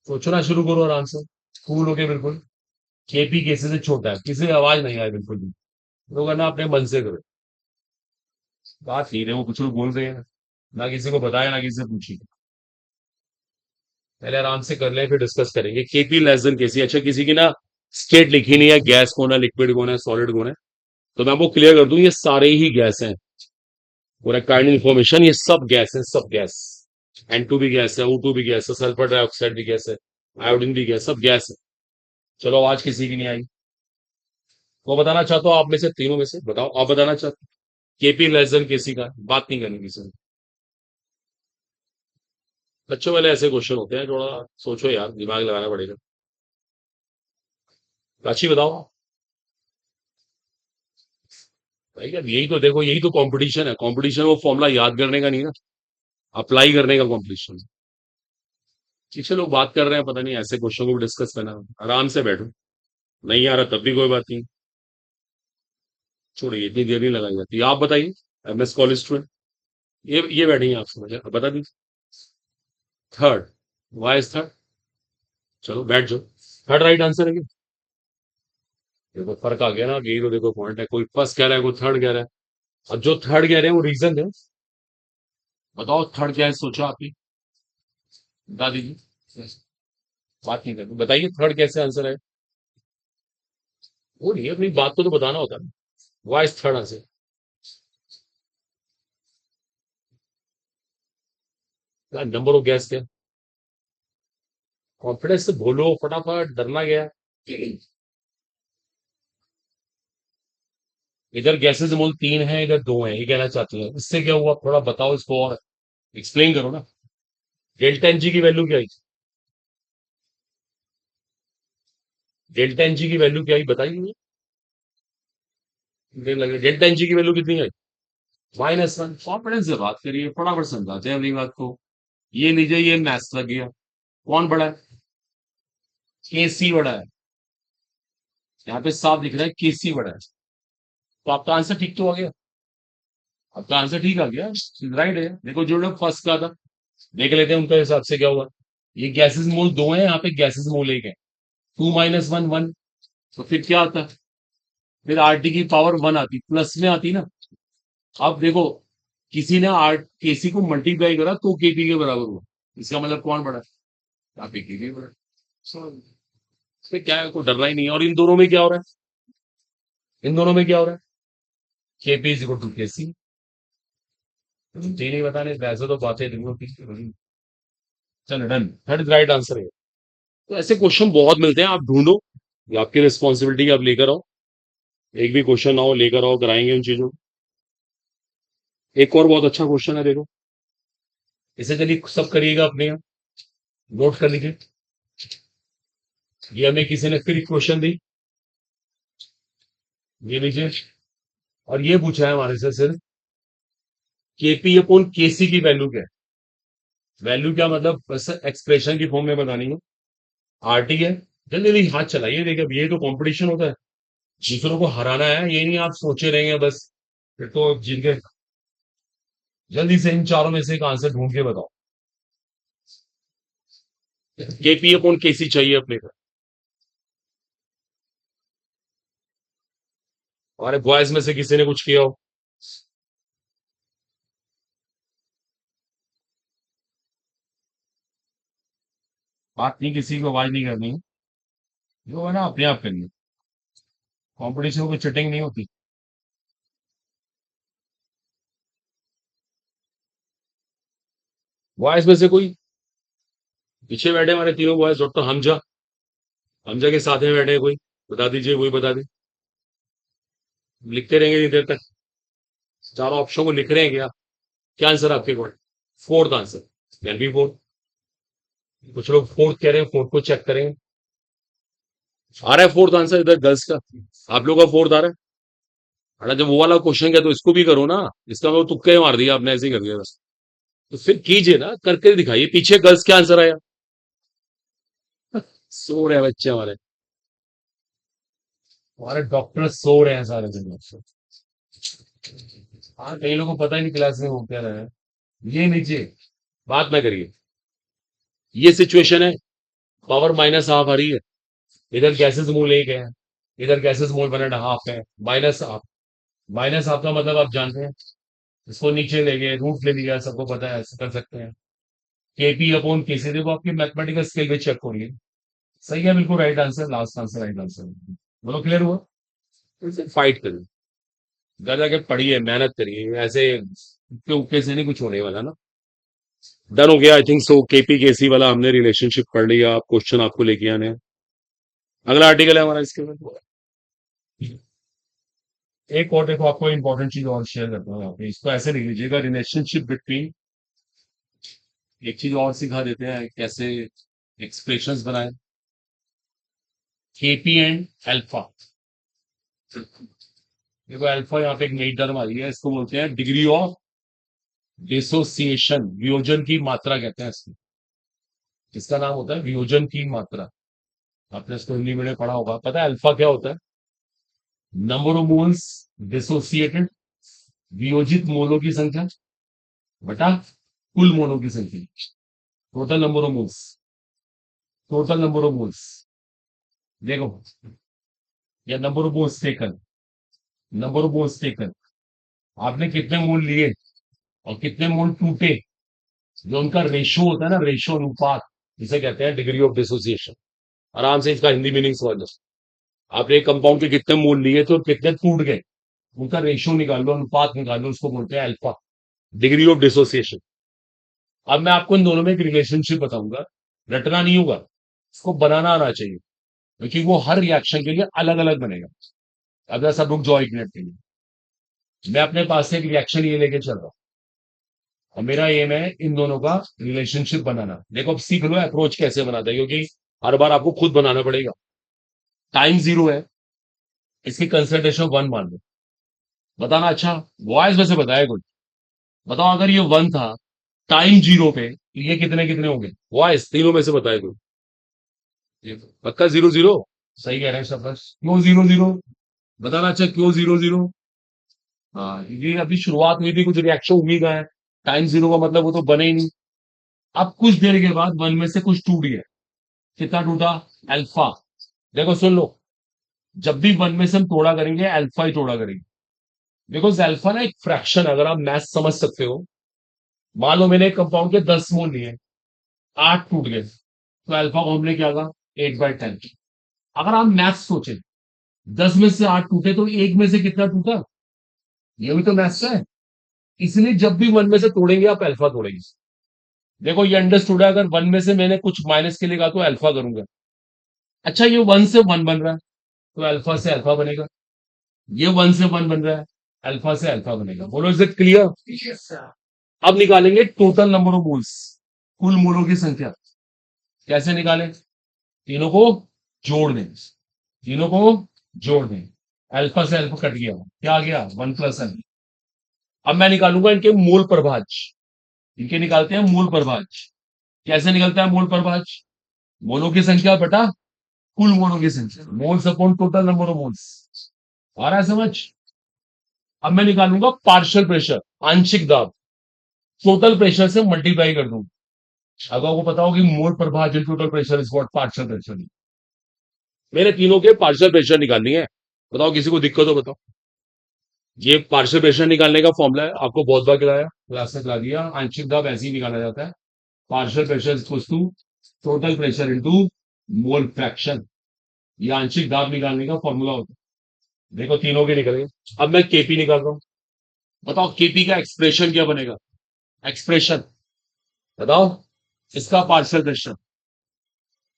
सोचना शुरू करो आराम से, कूल हो गए बिल्कुल। केपी केसी से छोटा है, किसी की आवाज नहीं आए बिल्कुल भी, लोग है ना अपने मन से करो। बात नहीं रहे, वो कुछ लोग बोल रहे हैं, ना किसी को बताया ना किसी से पूछी। पहले आराम से कर ले, फिर डिस्कस करेंगे। केपी लेस देन केसी, अच्छा किसी की ना स्टेट लिखी नहीं है, गैस कौन है, लिक्विड कौन है, सॉलिड कौन है, तो मैं आपको क्लियर कर दूं, ये सारे ही गैस हैं। पूरा काइंड इन्फॉर्मेशन, ये सब गैस है, सब गैस। N2 भी गैस है, O2 भी गैस है, सल्फर डाइऑक्साइड भी गैस है, आयोडीन भी गैस, सब गैस है। चलो आज किसी की नहीं आई, वो बताना चाहता हूँ आप में से, तीनों में से बताओ, आप बताना चाहते केपी लेस देन केसी का, बात नहीं करनी किसी ने। बच्चों वाले ऐसे क्वेश्चन होते हैं, थोड़ा सोचो यार, दिमाग लगाना पड़ेगा। प्राची बताओ भाई, यार यही तो देखो, यही तो कंपटीशन है, कंपटीशन वो फॉर्मूला याद करने का नहीं ना, अप्लाई करने का कंपटीशन। पीछे लोग बात कर रहे हैं, पता नहीं ऐसे क्वेश्चन को भी डिस्कस करना। आराम से बैठो, नहीं आ रहा तब भी कोई बात नहीं, छोड़िए, इतनी देर नहीं लगाई जाती। आप बताइए, एमएस कॉलेज स्टूडेंट, ये बैठे हैं आप समझ, बता दीजिए। Third, why is third? चलो बैठ जाओ, थर्ड राइट आंसर है क्या? देखो फर्क आ गया ना, यही तो देखो पॉइंट है, कोई फर्स्ट कह रहा है कोई थर्ड कह रहा है। और जो थर्ड कह रहे हैं वो रीजन है, बताओ थर्ड क्या है, सोचो आप ही, बता दीजिए, बात नहीं करनी, बताइए थर्ड कैसे आंसर है। वो नहीं, अपनी बात को तो बताना होता है। Why is third answer? क्या नंबर ऑफ गैस क्या? कॉन्फिडेंस से बोलो फटाफट, डरना गया। इधर गैसेस मोल 3 है, इधर 2 है, ये कहना चाहती है, इससे क्या हुआ थोड़ा बताओ इसको और एक्सप्लेन करो ना। डेल्टा एन जी की वैल्यू क्या आई? डेल्टा एन जी की वैल्यू क्या आई बताइए मुझे। मुझे लग रहा है डेल्टा एन जी की वैल्यू कितनी आई? -1। कॉन्फिडेंस से बात करिए, फटाफट समझाते हैं अपनी बात को। ये लीजिए, ये मैथ्स लग गया। कौन बड़ा है? केसी बड़ा है। यहाँ पे साफ दिख रहा है केसी बड़ा है। तो आपका आंसर ठीक तो आ गया, आपका आंसर ठीक आ गया, राइट है। देखो जो लोग फर्स्ट का था, देख लेते हैं उनके हिसाब से क्या हुआ। ये गैसेस मोल 2 है, यहाँ पे गैसेस मोल 1 है। 2 - 1 1, तो फिर क्या आता? फिर आरटी की पावर 1 आती, प्लस में आती ना। अब देखो, किसी ने आर केसी को मल्टीप्लाई करा तो केपी के बराबर हुआ, इसका मतलब कौन बड़ा है? आप ही केपी बड़ा है। So, इसमें क्या है, कोई डरना ही नहीं है। और इन दोनों में क्या हो रहा है, इन दोनों में क्या हो रहा है? केपी इज इक्वल टू केसी। मुझे नहीं बताने, वैसे तो बातें दोनों की। चलो डन, थर्ड राइट आंसर है। तो ऐसे क्वेश्चन बहुत मिलते हैं, आप ढूंढो, ये आपकी रिस्पॉन्सिबिलिटी, आप लेकर आओ। एक भी क्वेश्चन आओ लेकर आओ, कराएंगे उन चीजों को। एक और बहुत अच्छा क्वेश्चन है, देखो, इसे चलिए सब करिएगा अपने यहाँ, नोट कर लीजिए। ये हमें किसी ने फिर क्वेश्चन दी, ये लीजिए, और ये पूछा है हमारे से सिर्फ केपी अपॉन केसी की वैल्यू क्या है। वैल्यू क्या मतलब, बस एक्सप्रेशन की फॉर्म में बतानी है। आरटी है, जल्दी जल्दी हाथ चलाइए, देखिए अब ये तो कंपटीशन होता है, दूसरों को हराना है, ये नहीं आप सोचे रहेंगे बस, फिर तो जीत गए। जल्दी से इन चारों में से एक आंसर ढूंढ के बताओ। केपी अपॉन केसी चाहिए अपने को। हमारे बॉयज में से किसी ने कुछ किया हो? बात नहीं, किसी को आवाज नहीं करनी है, जो है ना अपने आप करिए, कॉम्पिटिशन में चिटिंग नहीं होती। बॉयज में से कोई, पीछे बैठे हमारे तीनों बॉयज, डॉक्टर हमजा, हमजा के साथ में बैठे हैं कोई, बता दीजिए, कोई बता दे। लिखते रहेंगे इतनी देर तक, चारों ऑप्शन को लिख रहे हैं क्या? क्या आंसर आपके कौन? Fourth answer, can be fourth. कुछ लोग फोर्थ कह रहे हैं, फोर्थ को चेक करेंगे। आ रहा है फोर्थ आंसर इधर गर्ल्स का, आप लोगों का फोर्थ आ रहा है। अरे जब वो वाला क्वेश्चन क्या, तो इसको भी करो ना, इसका मतलब तुक्का ही मार दिया आपने, ऐसे ही कर दिया बस। तो फिर कीजिए ना, करके दिखाइए, पीछे गर्ल्स क्या आंसर आया। सो रहे हैं बच्चे हमारे, हमारे डॉक्टर सो रहे हैं सारे दिन। हाँ, कई लोगों को पता ही नहीं क्लास में हो क्या रहा है। ये नीचे बात ना करिए, ये सिचुएशन है, पावर -1/2 आ रही है, इधर गैसेस मोल 1 है, इधर गैसेस मोल 1.5 है, -1/2। -1/2 का मतलब आप जानते हैं, इसको नीचे ले गए, रूट ले लिया, सबको पता है, ऐसे कर सकते हैं। केपी अपॉन केसी, देखो आपकी मैथमेटिकल स्किल भी चेक हो रही है। सही है, बिल्कुल right answer, last answer right answer. बोलो क्लियर हुआ? इसे फाइट करिए, घर जाके पढ़िए, मेहनत करिए, ऐसे उके उके से नहीं कुछ होने वाला ना। डन हो गया आई थिंक सो, केपी केसी वाला हमने रिलेशनशिप पढ़ लिया, आप क्वेश्चन आपको लेके आने हैं। अगला आर्टिकल है हमारा इसके बाद। एक और देखो, आपको इंपॉर्टेंट चीज और शेयर करता हूँ यहाँ पे, इसको ऐसे लिख लीजिएगा, रिलेशनशिप बिटवीन, एक चीज और सिखा देते हैं कैसे एक्सप्रेशंस बनाए, केपी एंड अल्फा। देखो अल्फा यहाँ पे एक नई टर्म आ रही है, इसको बोलते हैं डिग्री ऑफ डिसोसिएशन, वियोजन की मात्रा कहते हैं इसको। इसका नाम होता है वियोजन की मात्रा। आपने इसको हिंदी में पढ़ा होगा। पता है अल्फा क्या होता है? नंबर ऑफ मोल्स डिसोसिएटेड, वियोजित मोलों की संख्या बटा कुल मोलों की संख्या। Total number of moles, total number of moles. देखो, या number of moles taken, number of moles taken. आपने कितने मोल लिए और कितने मोल टूटे, जो उनका रेशो होता है ना, रेशो अनुपात, इसे कहते हैं डिग्री ऑफ डिसोसिएशन। आराम से इसका हिंदी मीनिंग समझ लो। आपने एक कंपाउंड के कितने मोल लिए थे और कितने टूट गए, उनका रेशो निकाल लो, अनुपात निकाल लो, उसको बोलते हैं अल्फा, डिग्री ऑफ डिसोसिएशन। अब मैं आपको इन दोनों में एक रिलेशनशिप बताऊंगा। रटना नहीं होगा, इसको बनाना आना चाहिए, क्योंकि वो हर रिएक्शन के लिए अलग अलग बनेगा। अब सब रुक जाओ एक मिनट के लिए। मैं अपने पास से एक रिएक्शन ये लेके चल रहा हूं और मेरा एम है इन दोनों का रिलेशनशिप बनाना। देखो अब सीख लो अप्रोच कैसे बनाता है, क्योंकि हर बार आपको खुद बनाना पड़ेगा। टाइम जीरो है, इसकी कंसंट्रेशन वन मान लो। बताना अच्छा, वॉइस में से बताया कुछ। बताओ अगर ये वन था टाइम जीरो पे, तो ये कितने कितने होंगे? वॉइस तीनों में से बताए कोई। पक्का जीरो जीरो? सही कह रहे हैं सब। बस क्यों जीरो जीरो? बताना अच्छा, क्यों जीरो जीरो? हाँ, ये अभी शुरुआत हुई थी, कुछ रिएक्शन हुई का है। टाइम जीरो का मतलब वो तो बने ही नहीं। अब कुछ देर के बाद वन में से कुछ टूट गया। कितना टूटा? अल्फा। देखो सुन लो, जब भी वन में से हम तोड़ा करेंगे अल्फा ही तोड़ा करेंगे। बिकॉज अल्फा ना एक फ्रैक्शन, अगर आप मैथ समझ सकते हो। मान लो मैंने एक कंपाउंड के 10 मोल लिए, 8 टूट गए, तो अल्फा को हमने क्या कहा? 8/10। अगर आप मैथ सोचे, 10 में से 8 टूटे तो एक में से कितना टूटा? ये भी तो मैथ्स है। इसलिए जब भी वन में से तोड़ेंगे आप अल्फा तोड़ेंगे। देखो ये अंडरस्टूड है, अगर वन में से मैंने कुछ माइनस के लिए कहा तो अल्फा करूंगा। अच्छा, ये वन से वन बन रहा है तो अल्फा से अल्फा बनेगा। ये वन से वन बन रहा है, अल्फा से अल्फा बनेगा। बोलो इज इट क्लियर? अब निकालेंगे टोटल नंबर ऑफ मोल्स, कुल मोलों की संख्या। कैसे निकालें? तीनों को जोड़ दें, तीनों को जोड़ दें। अल्फा से अल्फा कट गया, क्या आ गया? 1+n। अब मैं निकालूंगा इनके मूल प्रभाज। इनके निकालते हैं मूल प्रभाज। कैसे निकलता है मूल प्रभाज? मोलों की संख्या बटा कुल मोलों की संख्या, moles upon total number of moles. आ रहा है समझ? अब मैं निकालूंगा पार्शियल प्रेशर, आंशिक दाब। टोटल प्रेशर से मल्टीप्लाई कर दूंगा। अगर आपको पता हो कि मोल प्रभाज in total pressure is what partial pressure. मेरे तीनों के पार्शियल प्रेशर निकालनी है। बताओ किसी को दिक्कत हो बताओ। ये पार्शियल प्रेशर निकालने का फॉर्मूला है, आपको बहुत बार खिलाया, क्लास में खिला दिया। आंशिक दाब ऐसे ही निकाला जाता है। Partial pressure equals to total pressure into mole fraction. ये आंशिक दाब निकालने का फॉर्मूला होता है। देखो तीनों के निकल गए। अब मैं केपी निकाल रहा हूं। बताओ केपी का एक्सप्रेशन क्या बनेगा? एक्सप्रेशन बताओ। इसका पार्शियल प्रेशर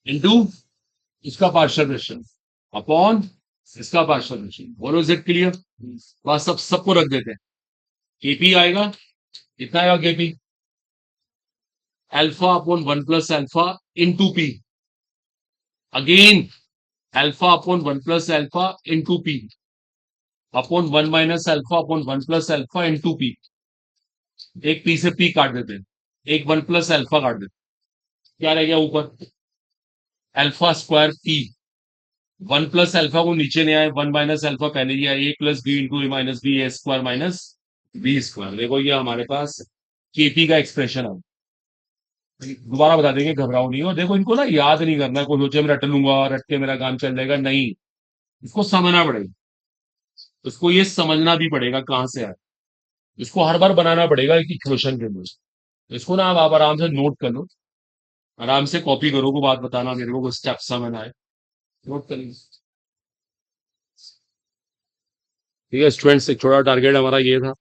इनटू इसका पार्शियल प्रेशर अपॉन इसका पार्शियल प्रेशर। बोलो इज इट क्लियर? बस सब सबको रख देते हैं। केपी आएगा, कितना आएगा KP? Alpha upon 1+α into P. Again alpha upon 1+α into P upon 1 - alpha upon 1+α into P. एक पी से पी काट देते हैं, एक 1+α काट देते हैं। क्या रह गया ऊपर? Alpha square P. 1+α को नीचे ले आए, 1 - अल्फा पहले ही आए, a+b into a-b a square minus B square. देखो ये हमारे पास केपी का एक्सप्रेशन है। दोबारा बता देंगे, घबराओ नहीं। और देखो इनको ना याद नहीं करना, कोई सोचे मैं रट लूंगा, रट के मेरा काम चल जाएगा, नहीं। इसको समझना पड़ेगा, इसको ये समझना भी पड़ेगा कहां से आए। इसको हर बार बनाना पड़ेगा एक इक्वेशन के लिए। इसको ना आप आराम से नोट कर लो, आराम से कॉपी करो, को बात बताना मेरे को स्टेप समझ आए। नोट करिए। ठीक है स्टूडेंट्स, एक छोटा टारगेट हमारा ये था।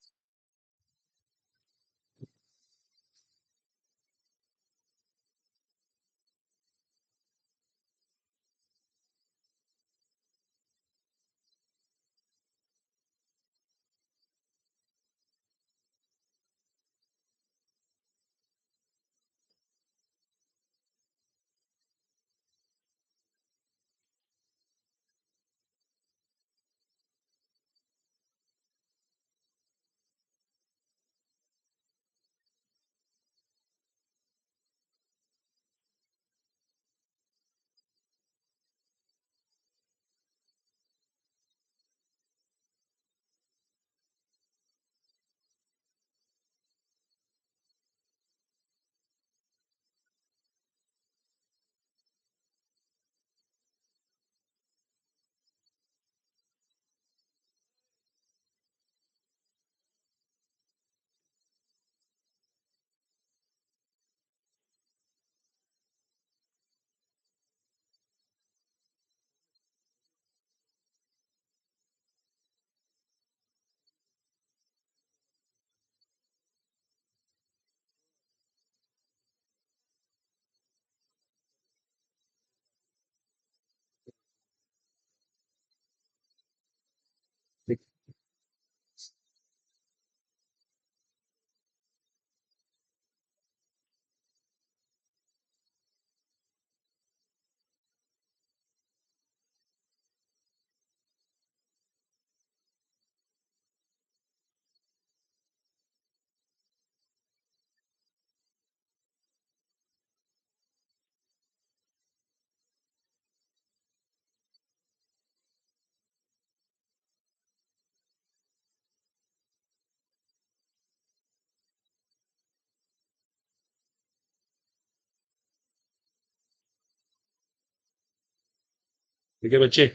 ठीक है बच्चे,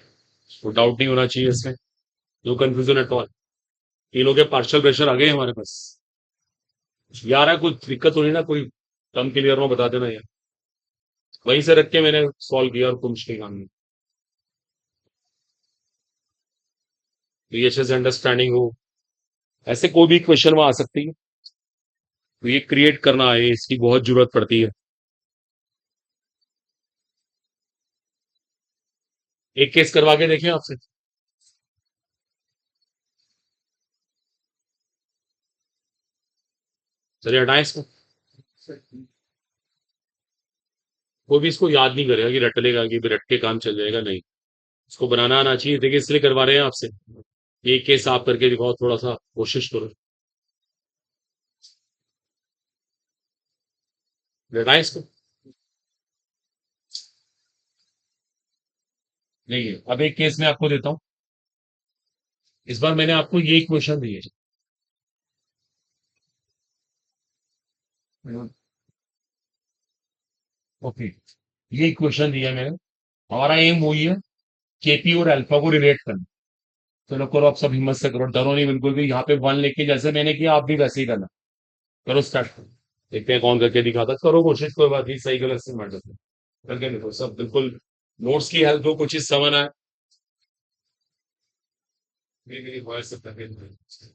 तो डाउट नहीं होना चाहिए इसमें, नो कंफ्यूजन एट ऑल। तीनों के पार्शियल प्रेशर आ गए हमारे पास। यार है कुछ दिक्कत हो रही ना, कोई कम क्लियर में बता देना यार। वहीं से रख के मैंने सॉल्व किया और कुछ नहीं काम नहीं। तो ये अच्छे से अंडरस्टैंडिंग हो, ऐसे कोई भी क्वेश्चन में आ सकती है, तो ये क्रिएट करना है, इसकी बहुत जरूरत पड़ती है। एक केस करवा के देखें आपसे। चलिए हटाएं इसको। कोई भी इसको याद नहीं करेगा कि रट लेगा कि रट के काम चल जाएगा, नहीं। इसको बनाना आना चाहिए, देखिए इसलिए करवा रहे हैं आपसे। ये केस आप करके दिखाओ, थोड़ा सा कोशिश करो। हटाएं इसको। नहीं, अब एक केस मैं आपको देता हूँ। इस बार मैंने आपको ये क्वेश्चन दिए। ओके, ये क्वेश्चन दिया मैंने। हमारा एम वही है, केपी और अल्फा को रिलेट करना। चलो करो, आप सब हिम्मत से करो, डरो नहीं बिल्कुल भी। यहाँ पे वन लेके जैसे मैंने किया, आप भी वैसे ही करना। करो स्टार्ट। देखते हैं कौन करके दिखाता, करो कोशिश, कोई बात नहीं, सही गलत से मत डरो। करके देखो सब बिल्कुल। नोट्स की हेल्प हो, कुछ चीज समझ आए। मेरी वॉइस से करके देखो।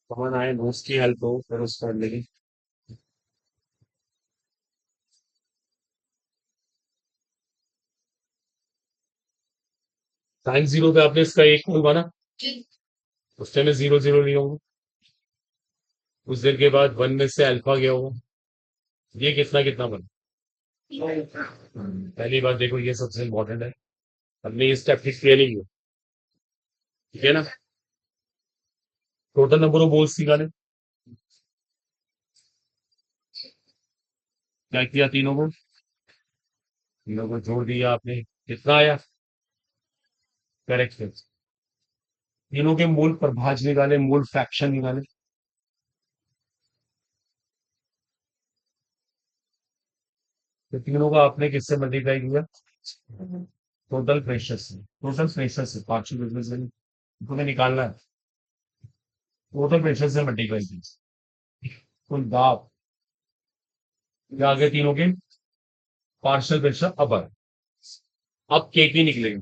समझ आए, नोट्स की हेल्प हो, फिर उस पर लेकिन साइन जीरो पे आपने इसका एक होगा ना, उस टाइम में जीरो जीरो लिया होगा। कुछ देर के बाद वन में से अल्फा गया होगा। ये कितना कितना बना। पहली बात देखो, ये सबसे इंपॉर्टेंट है। हमने ये स्टेप ठीक किया नहीं है, ठीक है ना। टोटल नंबर ऑफ बोल्स निकाले, क्या किया, तीनों को जोड़ दिया आपने, कितना आया। करेक्ट है। तीनों के मूल प्रभाज निकाले, मूल फ्रैक्शन निकाले। तो तीनों का आपने किससे मल्टीप्लाई किया, टोटल प्रेशर से। टोटल प्रेशर से पार्शियल प्रेशर से तुम्हें निकालना है। टोटल प्रेशर से मल्टीप्लाई कीजिए। कुल दाब, ये आगे तीनों के पार्शियल प्रेशर अपर। अब केपी निकलेगा,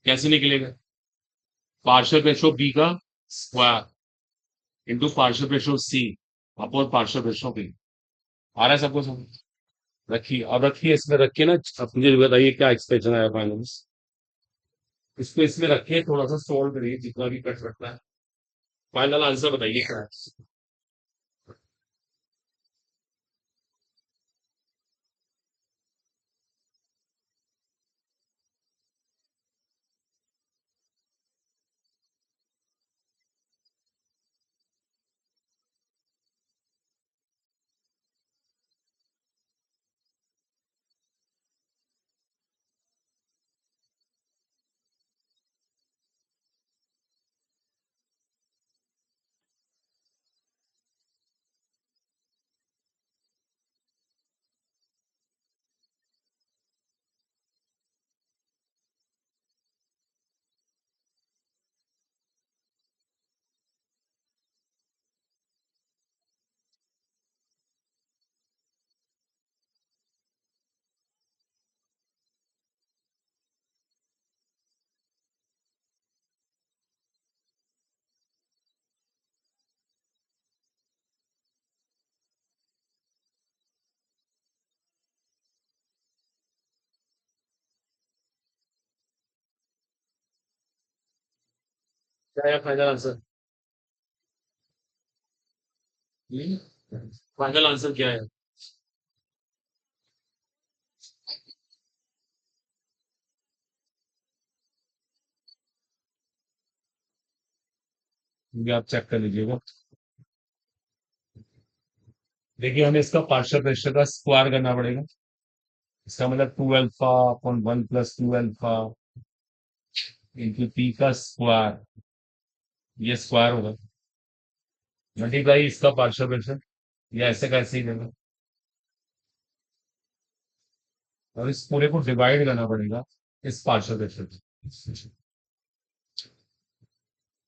कैसे निकलेगा? पार्शियल प्रेशर बी का स्क्वायर इंटू पार्शियल प्रेशर सी अपॉन पार्शियल प्रेशर बी। आ रहा है सबको समझ? रखिए, अब रखिए, इसमें रखिए ना। अब मुझे बताइए क्या एक्सप्रेशन आया फाइनल में। इसको इसमें रखिए, थोड़ा सा सोल्व करिए जितना भी कट सकता है। फाइनल आंसर बताइए क्या है। क्या है फाइनल आंसर? फाइनल आंसर क्या है? ये आप चेक कर लीजिएगा। देखिए, हमें इसका पार्शियल प्रेशर का स्क्वायर करना पड़ेगा। इसका मतलब two alpha upon one plus two alpha into P का स्क्वायर, ये स्क्वायर होगा, मल्टीप्लाई इसका पार्शियल प्रेशर, या ऐसे कैसे ही देगा। और इस पूरे को डिवाइड करना पड़ेगा इस पार्शियल प्रेशर से।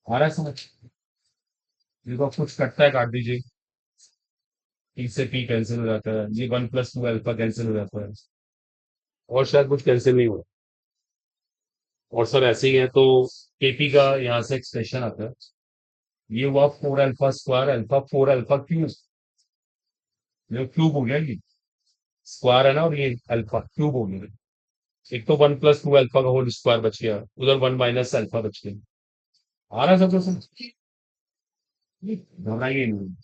आ रहा है समझ? देखो, कुछ कटता है काट दीजिए। पी से पी कैंसिल हो जाता है, ये one plus two alpha cancel हो जाता है, और शायद कुछ कैंसिल नहीं हो। और सब ऐसे ही है तो केपी का यहाँ से एक्सप्रेशन आता है। ये हुआ four alpha square alpha four alpha cube, जो क्यूब हो गया ये स्क्वायर है ना, और ये अल्फा क्यूब हो गया। एक तो वन प्लस टू अल्फा का होल स्क्वायर बच गया, उधर वन माइनस अल्फा बच गया। आ रहा है सबको समझ? घबराइए नहीं,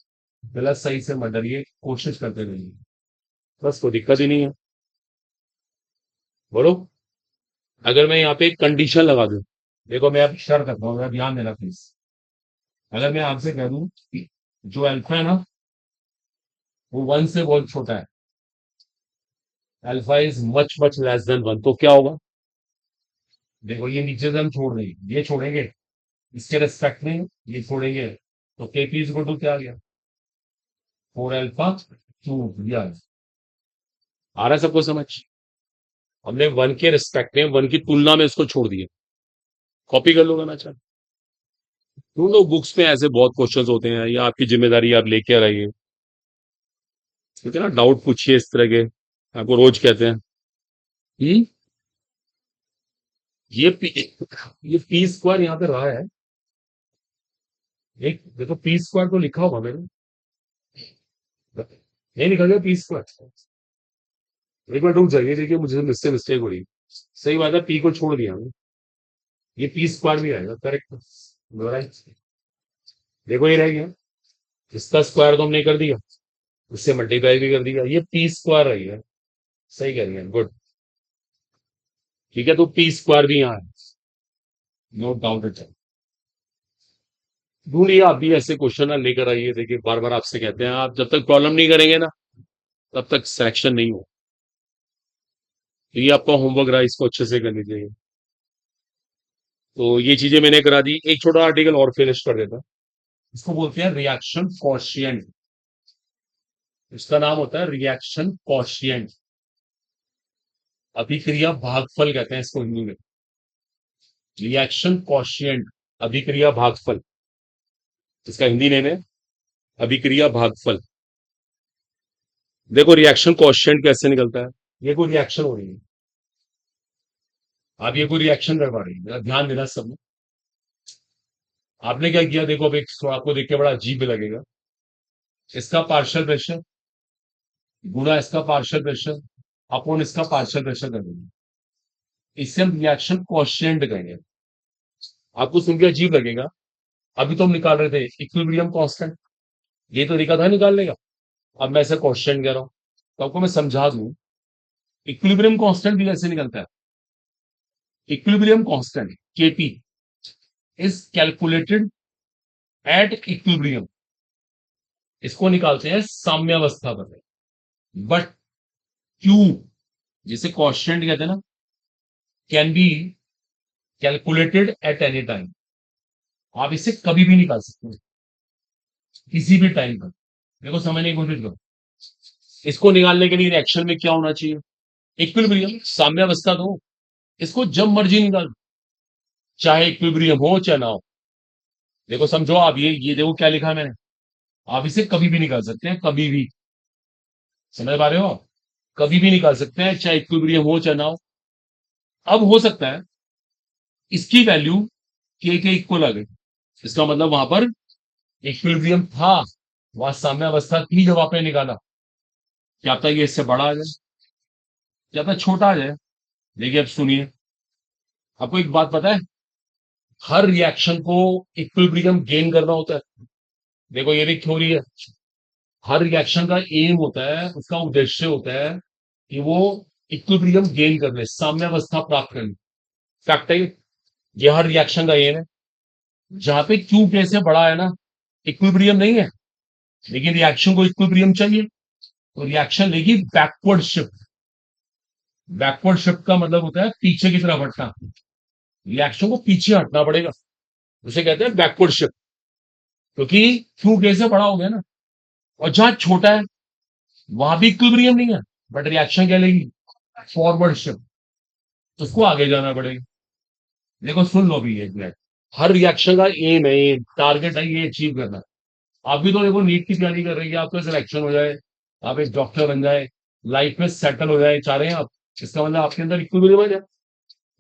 गलत सही से मत डरिए, कोशिश करते रहिए, बस कोई दिक्कत ही नहीं है। बोलो। अगर मैं यहाँ पे एक कंडीशन लगा दूं, देखो मैं अब शर्त रखता हूँ, ध्यान देना प्लीज। अगर मैं आपसे कह दूं कि जो अल्फा है ना, वो वन से बहुत छोटा है, alpha is much much less than one, तो क्या होगा? देखो, ये नीचे से हम छोड़ देंगे, ये छोड़ेंगे, इसके रेस्पेक्ट में ये छोड़ेंगे, तो केपी इज इक्वल टू क्या आ गया? Four alpha cube. आ रहा है सबको समझ? हमने वन के रिस्पेक्ट में, वन की तुलना में इसको छोड़ दिया। कॉपी कर लोगे ना? अच्छा, ढूंढो बुक्स में, ऐसे बहुत क्वेश्चंस होते हैं, या आपकी जिम्मेदारी आप लेके आइए। ठीक है ना, डाउट पूछिए इस तरह के, आपको रोज कहते हैं। हम्म। ये पी, ये पी स्क्वायर यहाँ पे रहा है, एक देखो पी स्क्वायर तो लिखा होगा मेरे, नहीं लिखा गया पी स्क्वायर? एक बार रुक जाइए, देखिए मुझे मुझसे मिस्टेक हो रही। सही बात है, पी को छोड़ दिया हमने, ये पी स्क्वायर भी आएगा करेक्ट। देखो ये रह गया, इसका स्क्वायर तो हमने कर दिया, इससे मल्टीप्लाई भी कर दिया, ये पी स्क्वायर रहेगा। सही कह रही है, गुड। ठीक है, तो पी स्क्वायर भी यहाँ है, नो डाउट इट। ढूंढिए आप भी ऐसे क्वेश्चन ना लेकर आइए, देखिए बार बार आपसे कहते हैं, आप जब तक प्रॉब्लम नहीं करेंगे ना, तब तक सिलेक्शन नहीं हो। तो ये आपका होमवर्क रहा, इसको अच्छे से कर लीजिए। तो ये चीजें मैंने करा दी, एक छोटा आर्टिकल और फिनिश कर देता। इसको बोलते हैं रिएक्शन कॉशियंट। इसका नाम होता है रिएक्शन कॉशियंट, अभिक्रिया भागफल कहते हैं इसको हिंदी में। रिएक्शन कॉशियंट, अभिक्रिया भागफल। इसका हिंदी नेम है अभिक्रिया भागफल। देखो रिएक्शन कोएफिशिएंट कैसे निकलता है। ये कोई रिएक्शन हो रही है, आप ये कोई रिएक्शन करवा रही है, मेरा ध्यान देना सब में। आपने क्या किया, देखो अब एक आपको देख के बड़ा अजीब भी लगेगा। इसका पार्शियल प्रेशर गुणा इसका पार्शियल प्रेशर अपॉन इसका पार्शियल प्रेशर कर देंगे। इससे हम रिएक्शन कोएफिशिएंट कहेंगे। आपको सुन के अजीब लगेगा। अभी तो हम निकाल रहे थे इक्विलिब्रियम कांस्टेंट, ये तो तरीका था निकालने का। अब मैं इसे क्वेश्चन कह रहा हूं, तो आपको मैं समझा दूं इक्विलिब्रियम कांस्टेंट भी कैसे निकलता है। Equilibrium constant KP is calculated at equilibrium. इसको निकालते हैं साम्यावस्था पर। बट क्यू, जिसे कांस्टेंट कहते हैं ना, can be calculated at any time. आप इसे कभी भी निकाल सकते हैं, किसी भी टाइम पर। देखो समझने की कोशिश करो, इसको निकालने के लिए रिएक्शन में क्या होना चाहिए, इक्विलिब्रियम साम्यावस्था। दो इसको जब मर्जी निकाल, चाहे इक्विलिब्रियम हो चाहे ना हो। देखो समझो आप, ये देखो क्या लिखा है मैंने। आप इसे कभी भी निकाल सकते हैं, कभी भी। समझ पा रहे हो आप? कभी भी निकाल सकते हैं, चाहे इक्विलिब्रियम हो चाहे ना हो। अब हो सकता है इसकी वैल्यू के इक्वल आ गई, इसका मतलब वहां पर इक्विलिब्रियम था, वहां साम्यावस्था थी जब आपने निकाला। क्या पता ये इससे बड़ा आ जाए, क्या पता छोटा आ जाए। देखिए अब सुनिए, आपको एक बात पता है, हर रिएक्शन को इक्विलिब्रियम गेन करना होता है। देखो ये भी थ्योरी है। हर रिएक्शन का एम होता है, उसका उद्देश्य होता है कि वो इक्विलिब्रियम गेन कर ले, साम्यावस्था प्राप्त कर ले। फैक्ट है ये हर रिएक्शन का एम है। जहां पे क्यू के से बड़ा है ना, इक्विलिब्रियम नहीं है, लेकिन रिएक्शन को इक्विलिब्रियम चाहिए, तो रिएक्शन लेगी बैकवर्ड शिफ्ट। बैकवर्ड शिफ्ट का मतलब होता है पीछे की तरफ हटना। रिएक्शन को पीछे हटना पड़ेगा, उसे कहते हैं बैकवर्ड शिफ्ट। क्योंकि क्यू के से बड़ा हो गया ना, और जहां छोटा है वहां भी इक्विलिब्रियम नहीं है, बट रिएक्शन क्या लेगी, फॉरवर्ड शिफ्ट। तो उसको आगे जाना पड़ेगा। देखो सुन लो भी एक मिनट, हर रिएक्शन का एम है, एम टारगेट है, ये अचीव करना। आप भी तो देखो नीट की तैयारी कर रही है, आपका सिलेक्शन हो जाए, आप एक डॉक्टर बन जाए, लाइफ में सेटल हो जाए, चाह रहे हैं आप। इसका मतलब आपके अंदर इक्विलिब्रियम आ जाए।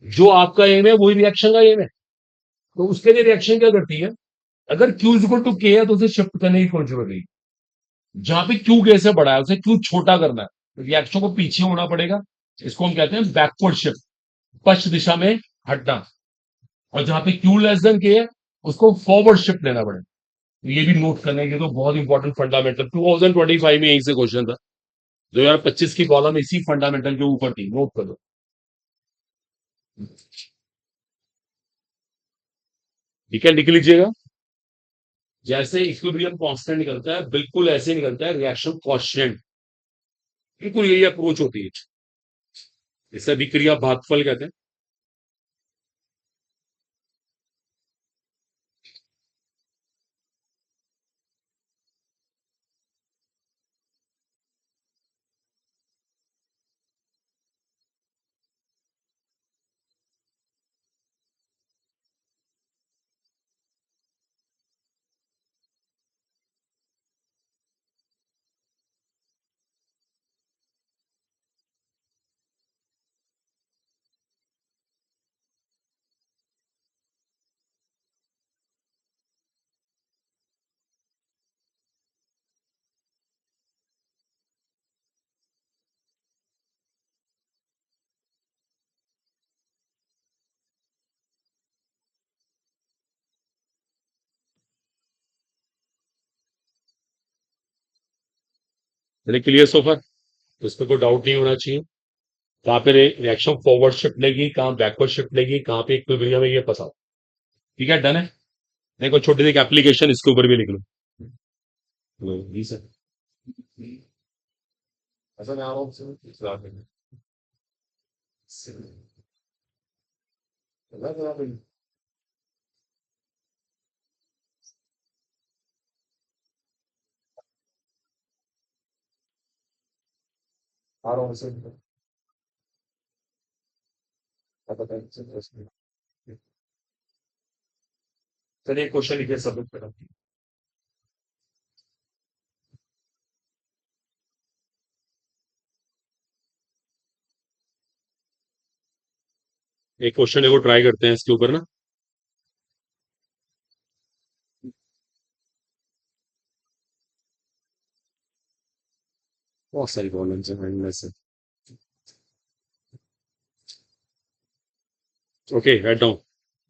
जो आपका एम है वही रिएक्शन का एम है। तो उसके लिए रिएक्शन क्या करती है, अगर क्यू इज इक्वल टू के है तो उसे शिफ्ट करने की कोई जरूरत नहीं। जहां पे क्यू के से बड़ा है उसे क्यू छोटा करना है, रिएक्शन को पीछे होना पड़ेगा। इसको हम कहते हैं बैकवर्ड शिफ्ट, पश्च दिशा में हटना। और जहां पे क्यू लेस देन के है उसको फॉरवर्ड शिफ्ट लेना पड़ेगा। तो ये भी नोट करने के तो बहुत इंपॉर्टेंट फंडामेंटल 2025 में यहीं से क्वेश्चन था। 2025 की कॉलम इसी फंडामेंटल के ऊपर थी, नोट कर दो। ठीक है, लिख लीजिएगा। जैसे इक्विलिब्रियम कांस्टेंट निकलता है, बिल्कुल ऐसे निकलता है रिएक्शन कोएफिशिएंट। बिल्कुल यही अप्रोच होती है, इसे विक्रिया भागफल कहते हैं। चलिए क्लियर सोफर, तो इस पर कोई डाउट नहीं होना चाहिए। कहाँ पे रिएक्शन फॉरवर्ड शिफ्ट लेगी, कहाँ बैकवर्ड शिफ्ट लेगी, कहाँ पे इक्विलिब्रियम है, ये पता हो। ठीक है, डन है। देखो छोटी सी एक एप्लीकेशन इसके ऊपर भी लिख लो। जी सर, ऐसा मैं आ रहा हूँ आ रहा हूँ सर। चलिए क्वेश्चन लिखिए, सबमिट करो। एक क्वेश्चन है वो ट्राई करते हैं इसके ऊपर ना। बहुत सारी प्रॉब्लम्स है इनमें से। Okay, head down.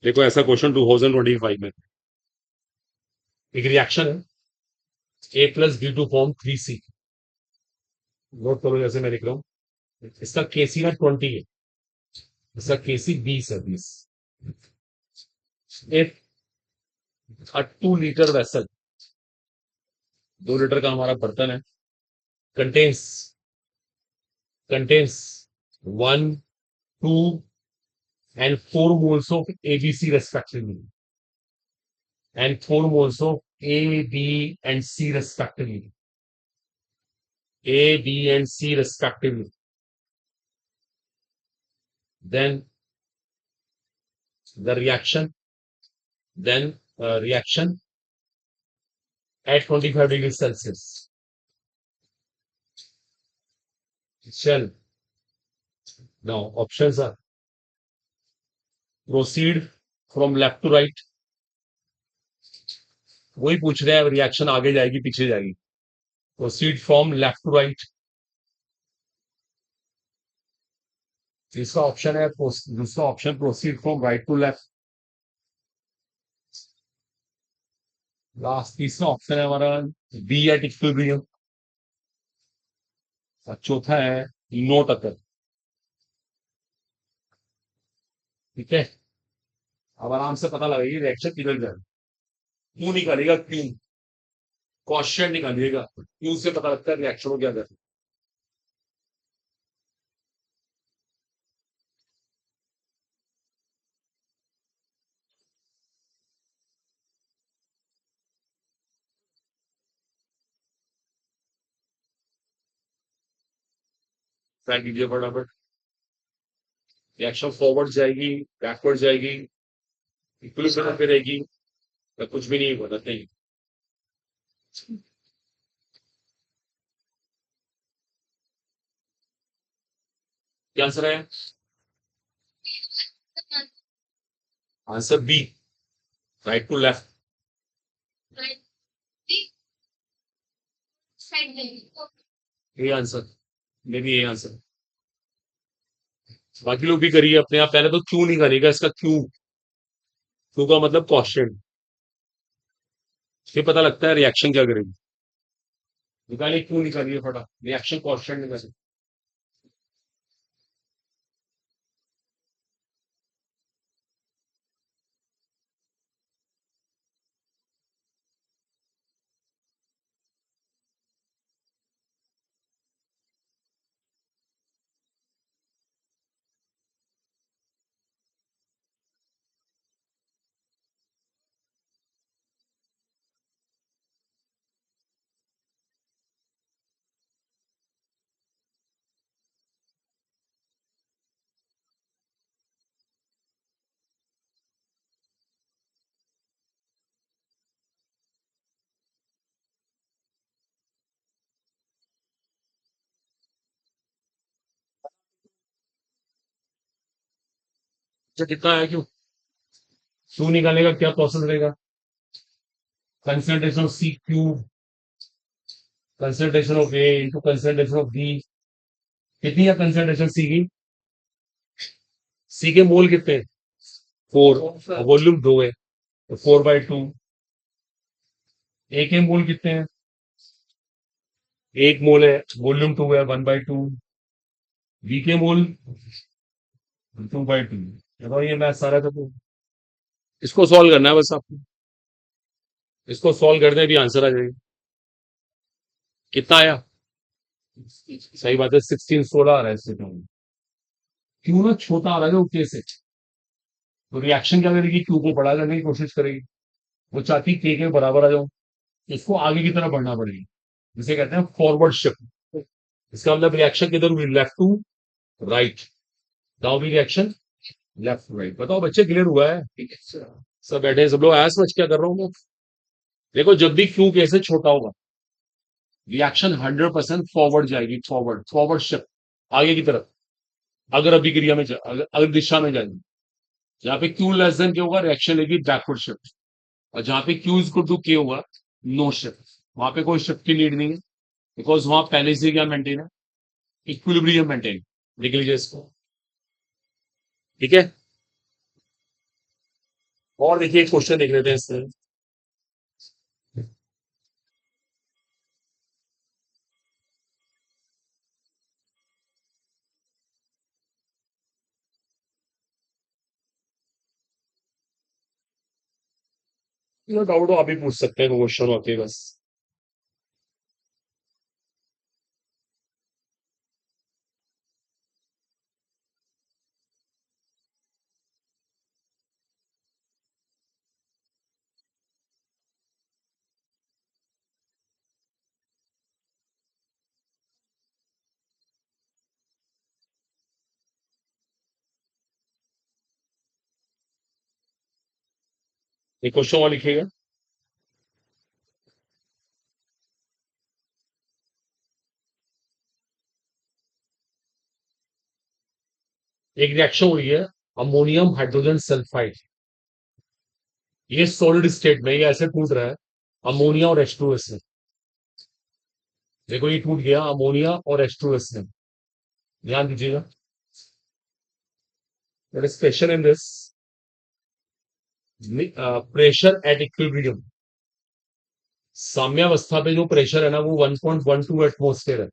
देखो ऐसा क्वेश्चन 2025 में एक रिएक्शन है, A+B2 फॉर्म 3C। नोट करो जैसे मैं लिख रहा हूँ। इसका केसी ना 20 है, इसका केसी 20 है 20। If a 2 litre vessel, 2 litre का हमारा बर्तन है, contains contains 1, 2 and 4 moles of ABC respectively, and 4 moles of A, B, and C respectively. A, B, and C respectively. Then the reaction at 25 degrees Celsius shall, now options are proceed from left to right. वही पूछ रहे हैं reaction आगे जाएगी पीछे जाएगी। Proceed from left to right, तीसरा option है, दूसरा option proceed from right to left. Last तीसरा ऑप्शन है हमारा बी एट इक्विलिब्रियम। और चौथा है नो टक्कर। ठीक है, अब आराम से पता लगाइए रिएक्शन किधर जाए। क्यों निकालेगा, क्यों क्वेश्चन निकालिएगा, क्यों से पता लगता है रिएक्शन को क्या करना है। कीजिए फटाफट। रिएक्शन फॉरवर्ड जाएगी, बैकवर्ड जाएगी, इक्विलिब्रियम पे रहेगी, या कुछ भी नहीं होगा, नहीं। क्या आंसर है? Answer B, right to left. ये आंसर, मे बी ये आंसर। बाकी लोग भी करिए अपने आप। पहले तो क्यों नहीं करेगा, इसका क्यों, क्यों का मतलब क्वेश्चन, फिर पता लगता है रिएक्शन क्या करेगी। निकालिए, क्यों निकालिए फटा, रिएक्शन क्वेश्चन निकालिए। अच्छा, कितना है, क्यों क्यों निकालेगा, क्या प्रोसेस रहेगा? Concentration of C cube, concentration of A into concentration of B. कितनी है कंसंट्रेशन सी की? सी के मोल कितने हैं? 4। वॉल्यूम 2 है तो 4/2। ए के मोल कितने हैं? 1 मोल है, वॉल्यूम 2 है, 1/2। बी के मोल 2/2। देखो ये मैथ सारा तो इसको सॉल्व करना है बस आपको। इसको सॉल्व करने भी आंसर आ जाएगा। कितना आया? सही बात है, 16 आ रहा है इससे क्यों? क्यों ना छोटा आ रहा है वो से। तो रिएक्शन क्या करेगी, क्यू को बड़ा करने की कोशिश करेगी। वो चाहती के बराबर आ जाओ, इसको आगे की तरफ बढ़ना पड़ेगी, जिसे कहते हैं फॉरवर्ड शिफ्ट। इसका मतलब रिएक्शन किधर हुई, लेफ्ट टू राइट। नाउ भी रिएक्शन लेफ्ट टू राइट। बताओ बच्चे, क्लियर हुआ है? सब बैठे हैं, सब लोग आया समझ क्या कर रहा हूँ मैं। देखो जब भी क्यू के से छोटा होगा, रिएक्शन 100% फॉरवर्ड जाएगी, फॉरवर्ड फॉरवर्ड शिफ्ट, आगे की तरफ। अगर अभिक्रिया में अगर दिशा में जाएगी। जहां पे क्यू लेस देन के होगा रिएक्शन लेगी बैकवर्ड शिफ्ट, और जहां पे क्यू इज इक्वल टू के होगा नो शिफ्ट, वहां पे कोई शिफ्ट की नीड नहीं है, बिकॉज वहां पहले से क्या मेंटेन है, इक्विलिब्रियम मेंटेन। लिख लीजिए इसको। ठीक है, और देखिए क्वेश्चन देख लेते हैं इससे। डाउट हो आप भी पूछ सकते हैं, क्वेश्चन होते हैं बस। ये क्वेश्चन और लिखिएगा। एक रिएक्शन हुई है, अमोनियम हाइड्रोजन सल्फाइड, ये सॉलिड स्टेट में ये ऐसे टूट रहा है, अमोनिया और H2S में। देखो ये टूट गया अमोनिया और H2S में, ध्यान दीजिएगा। What is special in this? Pressure at equilibrium, साम्यावस्था पे जो प्रेशर है ना वो 1.12 एटमोस्फेयर है।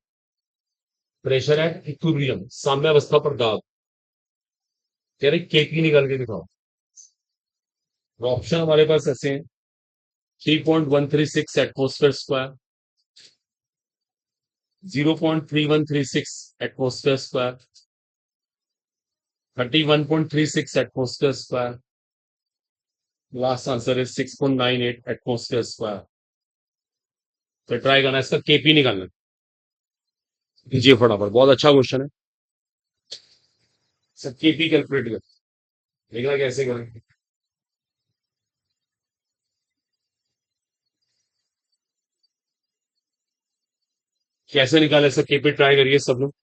प्रेशर एट इक्विलिब्रियम, साम्यावस्था पर दाब। कह रहे केपी निकाल के दिखाओ। ऑप्शन हमारे पास ऐसे हैं, 3.136 atmosphere square, 0.3136 atmosphere square, 31.36 atmosphere square, last answer है 6.98 एटमोस्फेयर स्क्वायर। तो ट्राई करना है, इसका केपी निकालना कीजिए फटाफट, बहुत अच्छा क्वेश्चन है। सर केपी कैलकुलेट कर, देखना कैसे करेंगे। कैसे निकाले सर केपी, ट्राई करिए सब लोग।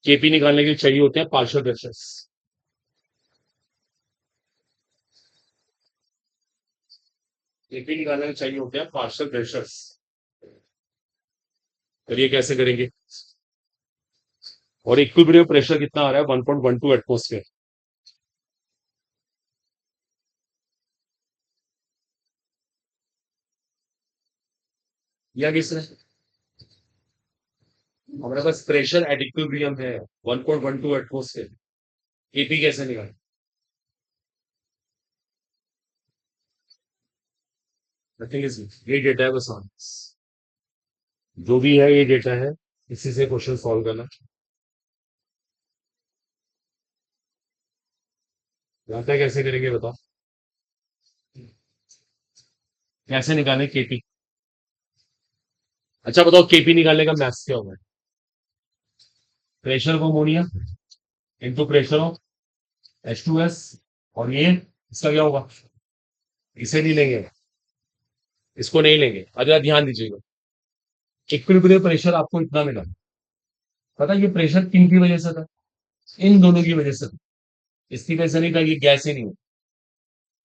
केपी निकालने के लिए चाहिए होते हैं पार्शियल प्रेशर्स। केपी निकालने के चाहिए होते हैं पार्शियल प्रेशर्स। करिए कैसे करेंगे। और इक्विलिब्रियम प्रेशर कितना आ रहा है, 1.12 एटमोस्फेयर। या किसने, हमारे पास प्रेशर एट इक्विलिब्रियम है 1.12 एटमोस्फेयर, केपी कैसे निकाले। नथिंग इज, ये डेटा है बस, जो भी है ये डेटा है, इसी से क्वेश्चन सॉल्व करना। जानते हैं कैसे करेंगे बताओ, कैसे निकालें केपी। अच्छा बताओ केपी निकालने का मैथ्स क्या होगा। Pressure of ammonia into pressure of H2S, और ये इसका क्या होगा, इसे नहीं लेंगे, इसको नहीं लेंगे। अगर ध्यान दीजिएगा, इक्विलिब्रियम प्रेशर आपको इतना मिला, पता है ये प्रेशर किन की वजह से था, इन दोनों की वजह से था। इसकी वजह से नहीं था, ये गैस ही नहीं है।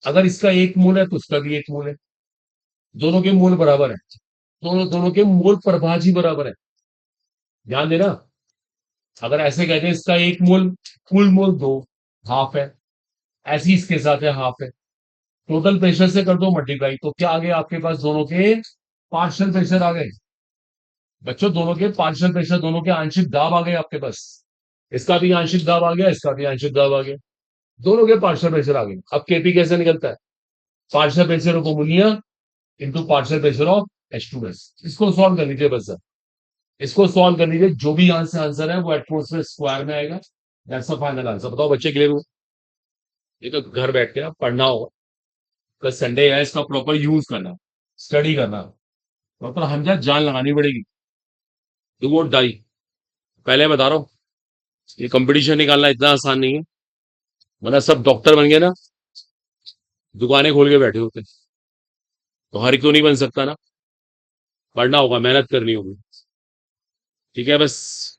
अगर इसका एक मोल है तो उसका भी एक मोल है, दोनों के मोल बराबर है, दोनों दोनों के मोल प्रभाज ही बराबर है। ध्यान देना, अगर ऐसे कहते हैं इसका एक मोल, फुल मोल दो, हाफ है, ऐसी इसके साथ है हाफ है, टोटल प्रेशर से कर दो मल्टीप्लाई, तो क्या आ गया आपके पास, दोनों के पार्शियल प्रेशर आ गए। बच्चों दोनों के पार्शियल प्रेशर, दोनों के आंशिक दाब आ गए आपके पास। इसका भी आंशिक दाब आ गया, इसका भी आंशिक दाब आ गया, दोनों के पार्शियल प्रेशर आ गए। अब केपी कैसे निकलता है, partial pressure of ammonia into partial pressure of H2S। इसको सॉल्व कर लीजिए बस सर, इसको सॉल्व कर लीजिए, जो भी आंसर आंसर है वो एटमोस्फेयर स्क्वायर में आएगा। That's the final answer. बताओ बच्चे क्लियर हो। ये तो घर बैठ के ना पढ़ना होगा, कल संडे है, इसका प्रॉपर यूज करना, स्टडी करना, प्रॉपर हमजा जान लगानी पड़ेगी। डू और डाई, पहले बता रहा हूँ, ये कंपटीशन निकालना इतना आसान नहीं है, वरना सब डॉक्टर बन गए ना, दुकानें खोल के बैठे होते। तो हर क्यों नहीं बन सकता ना, पढ़ना होगा, मेहनत करनी होगी। ठीक है, बस